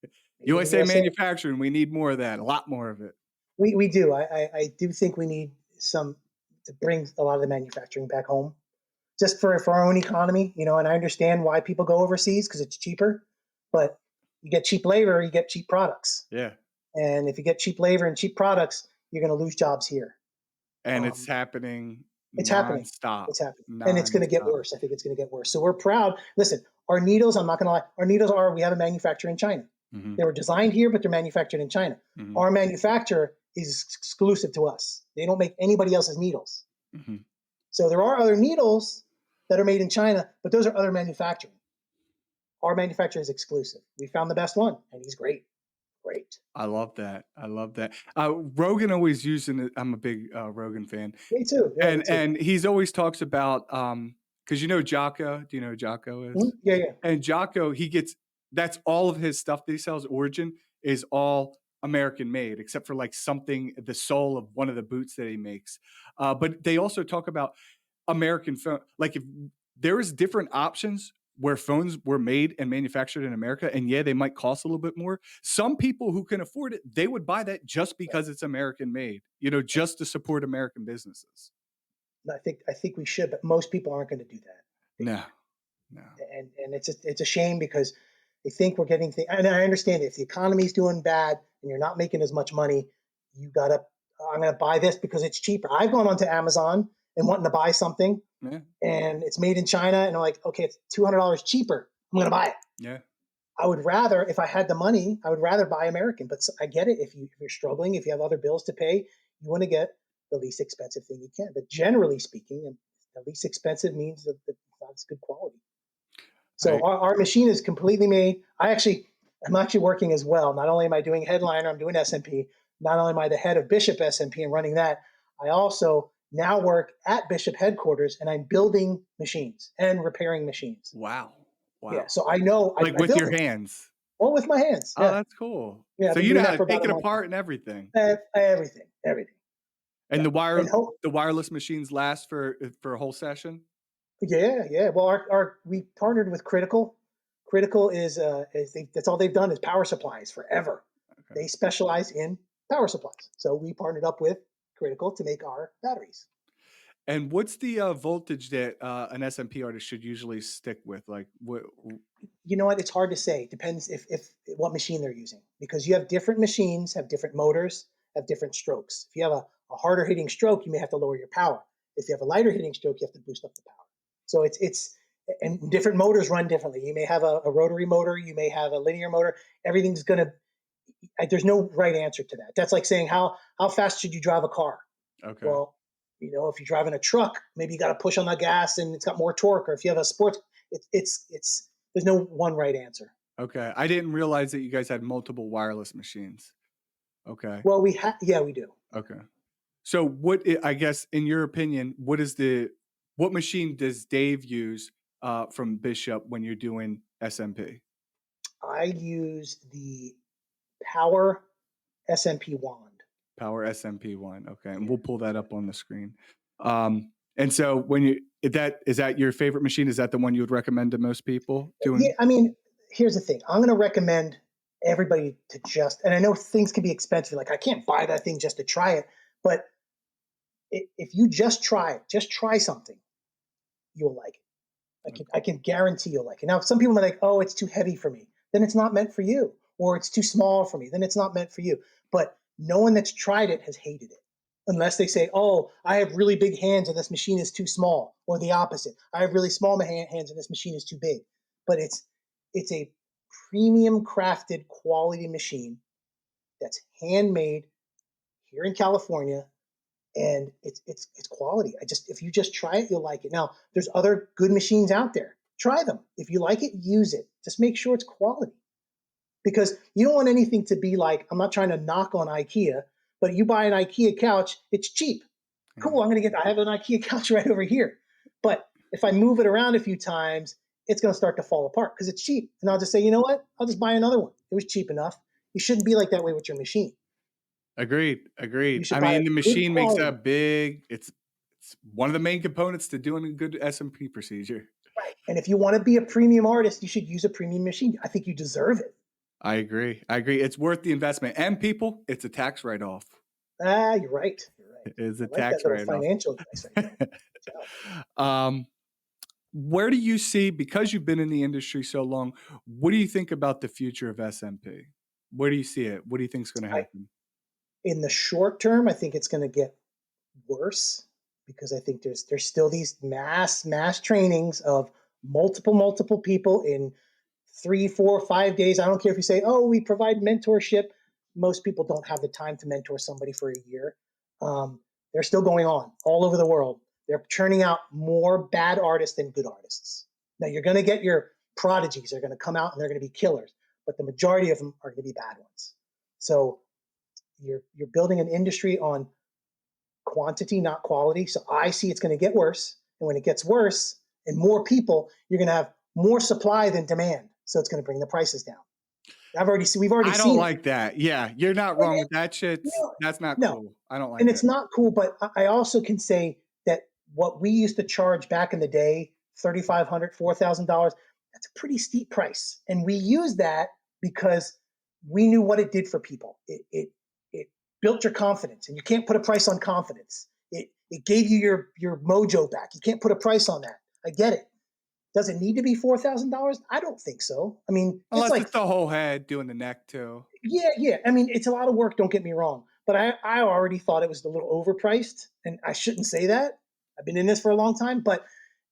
Made in the USA USA. manufacturing, we need more of that, a lot more of it. We do. I do think we need some to bring a lot of the manufacturing back home, just for our own economy, And I understand why people go overseas because it's cheaper, but you get cheap labor, you get cheap products, Yeah. and if you get cheap labor and cheap products, you're going to lose jobs here. And it's Um, happening it's happening. nonstop. It's happening, and it's going to get Nonstop. worse. I think it's going to get worse. So we're proud. Listen, our needles. I'm not going to lie. Our needles are. We have a manufacturer in China. Mhm, They were designed here, but they're manufactured in China. mhm, Our manufacturer is exclusive to us. They don't make anybody else's needles. mhm. So there are other needles that are made in China, but those are other manufacturing. Our manufacturer is exclusive. We found the best one, and he's great. Great. I love that. I love that. Rogan always using it. I'm a big Rogan fan, Me too. Yeah, me too. and he's always talks about because you know Jocko. Do you know who Jocko is? Yeah, yeah. And Jocko, he gets that's all of his stuff that he sells. Origin is all American made, except for like something the sole of one of the boots that he makes. But they also talk about American phone. Like if there is different options where phones were made and manufactured in America, and yeah, they might cost a little bit more. Some people who can afford it, they would buy that just because it's American made, just to support American businesses. I think we should, but most people aren't going to do that. No, no. And it's a shame because they think we're getting things. And I understand if the economy's doing bad and you're not making as much money, you gotta. I'm going to buy this because it's cheaper. I've gone onto Amazon and wanting to buy something, Yeah, and it's made in China, and I'm like, okay, it's $200 cheaper. I'm going to buy it. yeah. I would rather, if I had the money, I would rather buy American. But I get it. If you're struggling, if you have other bills to pay, you want to get the least expensive thing you can. But generally speaking, the least expensive means that it's good quality. I So our machine is completely made. I'm actually working as well. Not only am I doing Headliner, I'm doing SMP. Not only am I the head of Bishop SMP and running that, I also now work at Bishop headquarters and I'm building machines and repairing machines. wow, Yeah, wow. so I know Like I with built your it hands. all with my hands. Oh, Yeah, that's cool. yeah, I've So been you know doing how that to for about take a it month. apart and everything. Everything, everything. And Yeah, and hope. the wireless machines last for a whole session? Yeah, yeah. Well, our we partnered with Critical. Critical that's all they've done is power supplies forever. Okay. They specialize in power supplies, so we partnered up with Critical to make our batteries. And what's the voltage that an SMP artist should usually stick with? Like what You know what? It's hard to say. It depends if what machine they're using because you have different machines, have different motors, have different strokes. If you have a harder hitting stroke, you may have to lower your power. If you have a lighter hitting stroke, you have to boost up the power. So it's and different motors run differently. You may have a rotary motor, you may have a linear motor. Everything's gonna. There's no right answer to that. That's like saying how fast should you drive a car? Okay. Well, if you're driving a truck, maybe you got to push on the gas and it's got more torque. Or if you have a sports, it's there's no one right answer. Okay. I didn't realize that you guys had multiple wireless machines. Okay. Well, yeah, we do. Okay. So I guess in your opinion, what machine does Dave use from Bishop when you're doing SMP? I use the Power SMP wand. Power SMP 1. Okay. And Yeah, we'll pull that yeah. up on the screen. And so is that your favorite machine? Is that the one you would recommend to most people Yeah, doing? I mean, here's the thing. I'm going to recommend everybody to and I know things can be expensive. Like I can't buy that thing just to try it, but if you just try something, you'll like it. I can guarantee you'll like it. Now, some people are like, "Oh, it's too heavy for me." Then it's not meant for you, or it's too small for me. Then it's not meant for you. But no one that's tried it has hated it. unless they say, "Oh, I have really big hands and this machine is too small," or the opposite. I have really small hands and this machine is too big. But it's a premium crafted quality machine that's handmade here in California, and it's quality. I just if you just try it, you'll like it. Now, there's other good machines out there. Try them. If you like it, use it. Just make sure it's quality because you don't want anything to be like, I'm not trying to knock on IKEA, but you buy an IKEA couch, it's cheap. Yeah. Cool, I have an IKEA couch right over here. But if I move it around a few times, it's going to start to fall apart because it's cheap. And I'll just say, you know what? I'll just buy another one. It was cheap enough. You shouldn't be like that way with your machine. Agreed, You agreed. should I buy a mean, the good machine makes a quality. big it's one of the main components to doing a good SMP procedure. Right. And if you want to be a premium artist, you should use a premium machine. I think you deserve it. I agree, I agree. It's worth the investment, and people, it's a tax write-off. Ah, you're right. You're right. It is a I like that tax little write-off. financial advice right there. Good job. Um, where do you see because you've been in the industry so long, what do you think about the future of SMP? Where do you see it? What do you think is gonna I happen? In the short term, I think it's going to get worse because I think there's still these mass trainings of multiple people in 3, 4, 5 days. I don't care if you say, oh, we provide mentorship. Most people don't have the time to mentor somebody for a year. They're still going on all over the world. They're churning out more bad artists than good artists. Now you're going to get your prodigies. They're going to come out and they're going to be killers, but the majority of them are going to be bad ones. So you're building an industry on quantity, not quality. So I see it's going to get worse. And when it gets worse and more people, you're going to have more supply than demand. So it's going to bring the prices down. We've already I don't seen it. like that. Yeah, you're not And wrong with that shit. no, That's not no, cool. I don't like and that. it's not cool. But I also can say that what we used to charge back in the day, $3,500, $4,000, that's a pretty steep price. And we use that because we knew what it did for people. It built your confidence, and you can't put a price on confidence. It gave you your mojo back. You can't put a price on that. I get it. Does it need to be $4,000? I don't think so. I mean, it's Unless like, it's the whole head doing the neck too. yeah, yeah. I mean, it's a lot of work. Don't get me wrong, but I already thought it was a little overpriced, and I shouldn't say that. I've been in this for a long time, but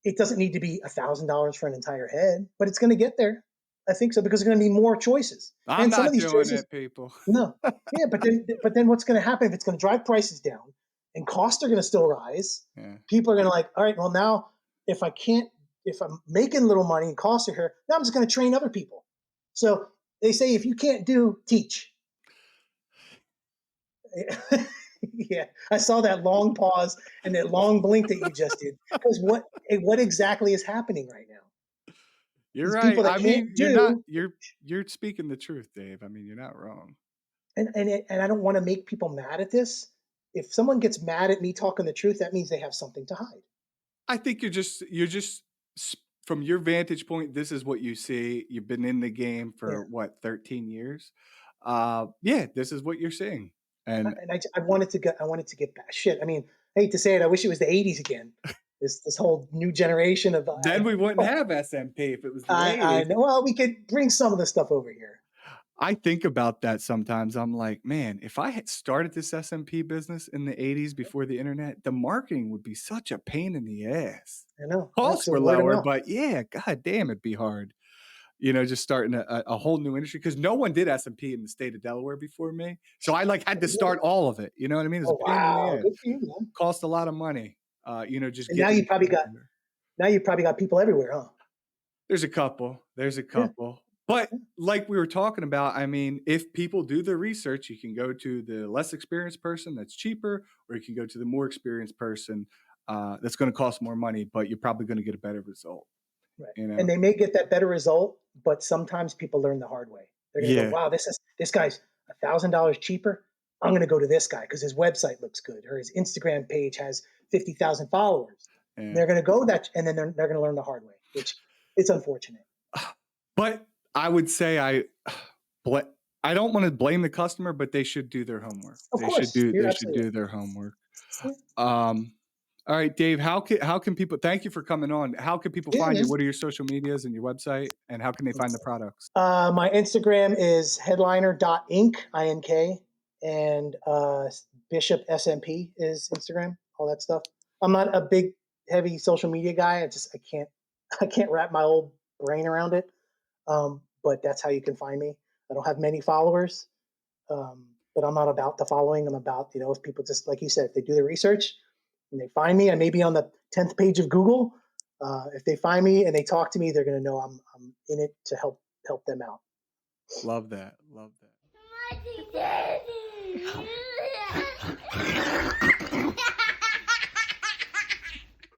it doesn't need to be $1,000 for an entire head. But it's going to get there. I think so because there's going to be more choices, I'm and some of not these doing choices, it, people. no, yeah. But then what's going to happen if it's going to drive prices down, and costs are going to still rise? Yeah. People are going to like, all right, well now if I can't, if I'm making little money and costs are here, now I'm just going to train other people. So they say if you can't do, teach. Yeah, I saw that long pause and that long blink that you just did. Because what exactly is happening right now? You're These right. people that I can't mean, do, you're speaking the truth, Dave. I mean, you're not wrong. and I don't want to make people mad at this. If someone gets mad at me talking the truth, that means they have something to hide. I think you're just from your vantage point, this is what you see. You've been in the game Yeah, for what, 13 years? Yeah, this is what you're seeing. And and I wanted to get back. Shit, I mean, I hate to say it, I wish it was the '80s again. This whole new generation of then we wouldn't have SMP if it was the I 80s. know. Well, we could bring some of the stuff over here. I think about that sometimes. I'm like, man, if I had started this SMP business in the 80s before the internet, the marketing would be such a pain in the ass. I know. Costs That's a were word of lower, mouth. but yeah, god damn, it'd be hard. Just starting a whole new industry because no one did SMP in the state of Delaware before me. So I like had to start all of it. You know what I mean? It's Oh a pain in the wow, ass. good for you, man. Cost a lot of money. Just And now getting you the probably tools got there. now you probably got people everywhere, huh? There's a couple. There's a Yeah, couple. But yeah, like we were talking about, I mean, if people do the research, you can go to the less experienced person that's cheaper, or you can go to the more experienced person that's going to cost more money, but you're probably going to get a better result. right. You know? And they may get that better result, but sometimes people learn the hard way. They're gonna go, Yeah. wow, this guy's $1,000 cheaper. I'm gonna go to this guy because his website looks good or his Instagram page has 50,000 followers. Yeah. They're gonna go that, and then they're gonna learn the hard way, which it's unfortunate. But I would say bl- I don't want to blame the customer, but they should do their homework. Of course, you're They should absolutely do their homework. right. Um, all right, Dave, how can people thank you for coming on. How can people Yeah, find man. you? What are your social medias and your website? And how can they find the products? My Instagram is Headliner.ink, INK, and Bishop SMP is Instagram, all that stuff. I'm not a big, heavy social media guy. I can't, I can't wrap my old brain around it. But that's how you can find me. I don't have many followers, but I'm not about the following. I'm about, if people just, like you said, if they do the research and they find me, I may be on the 10th page of Google. If they find me and they talk to me, they're going to know I'm in it to help them out. Love that. Love that.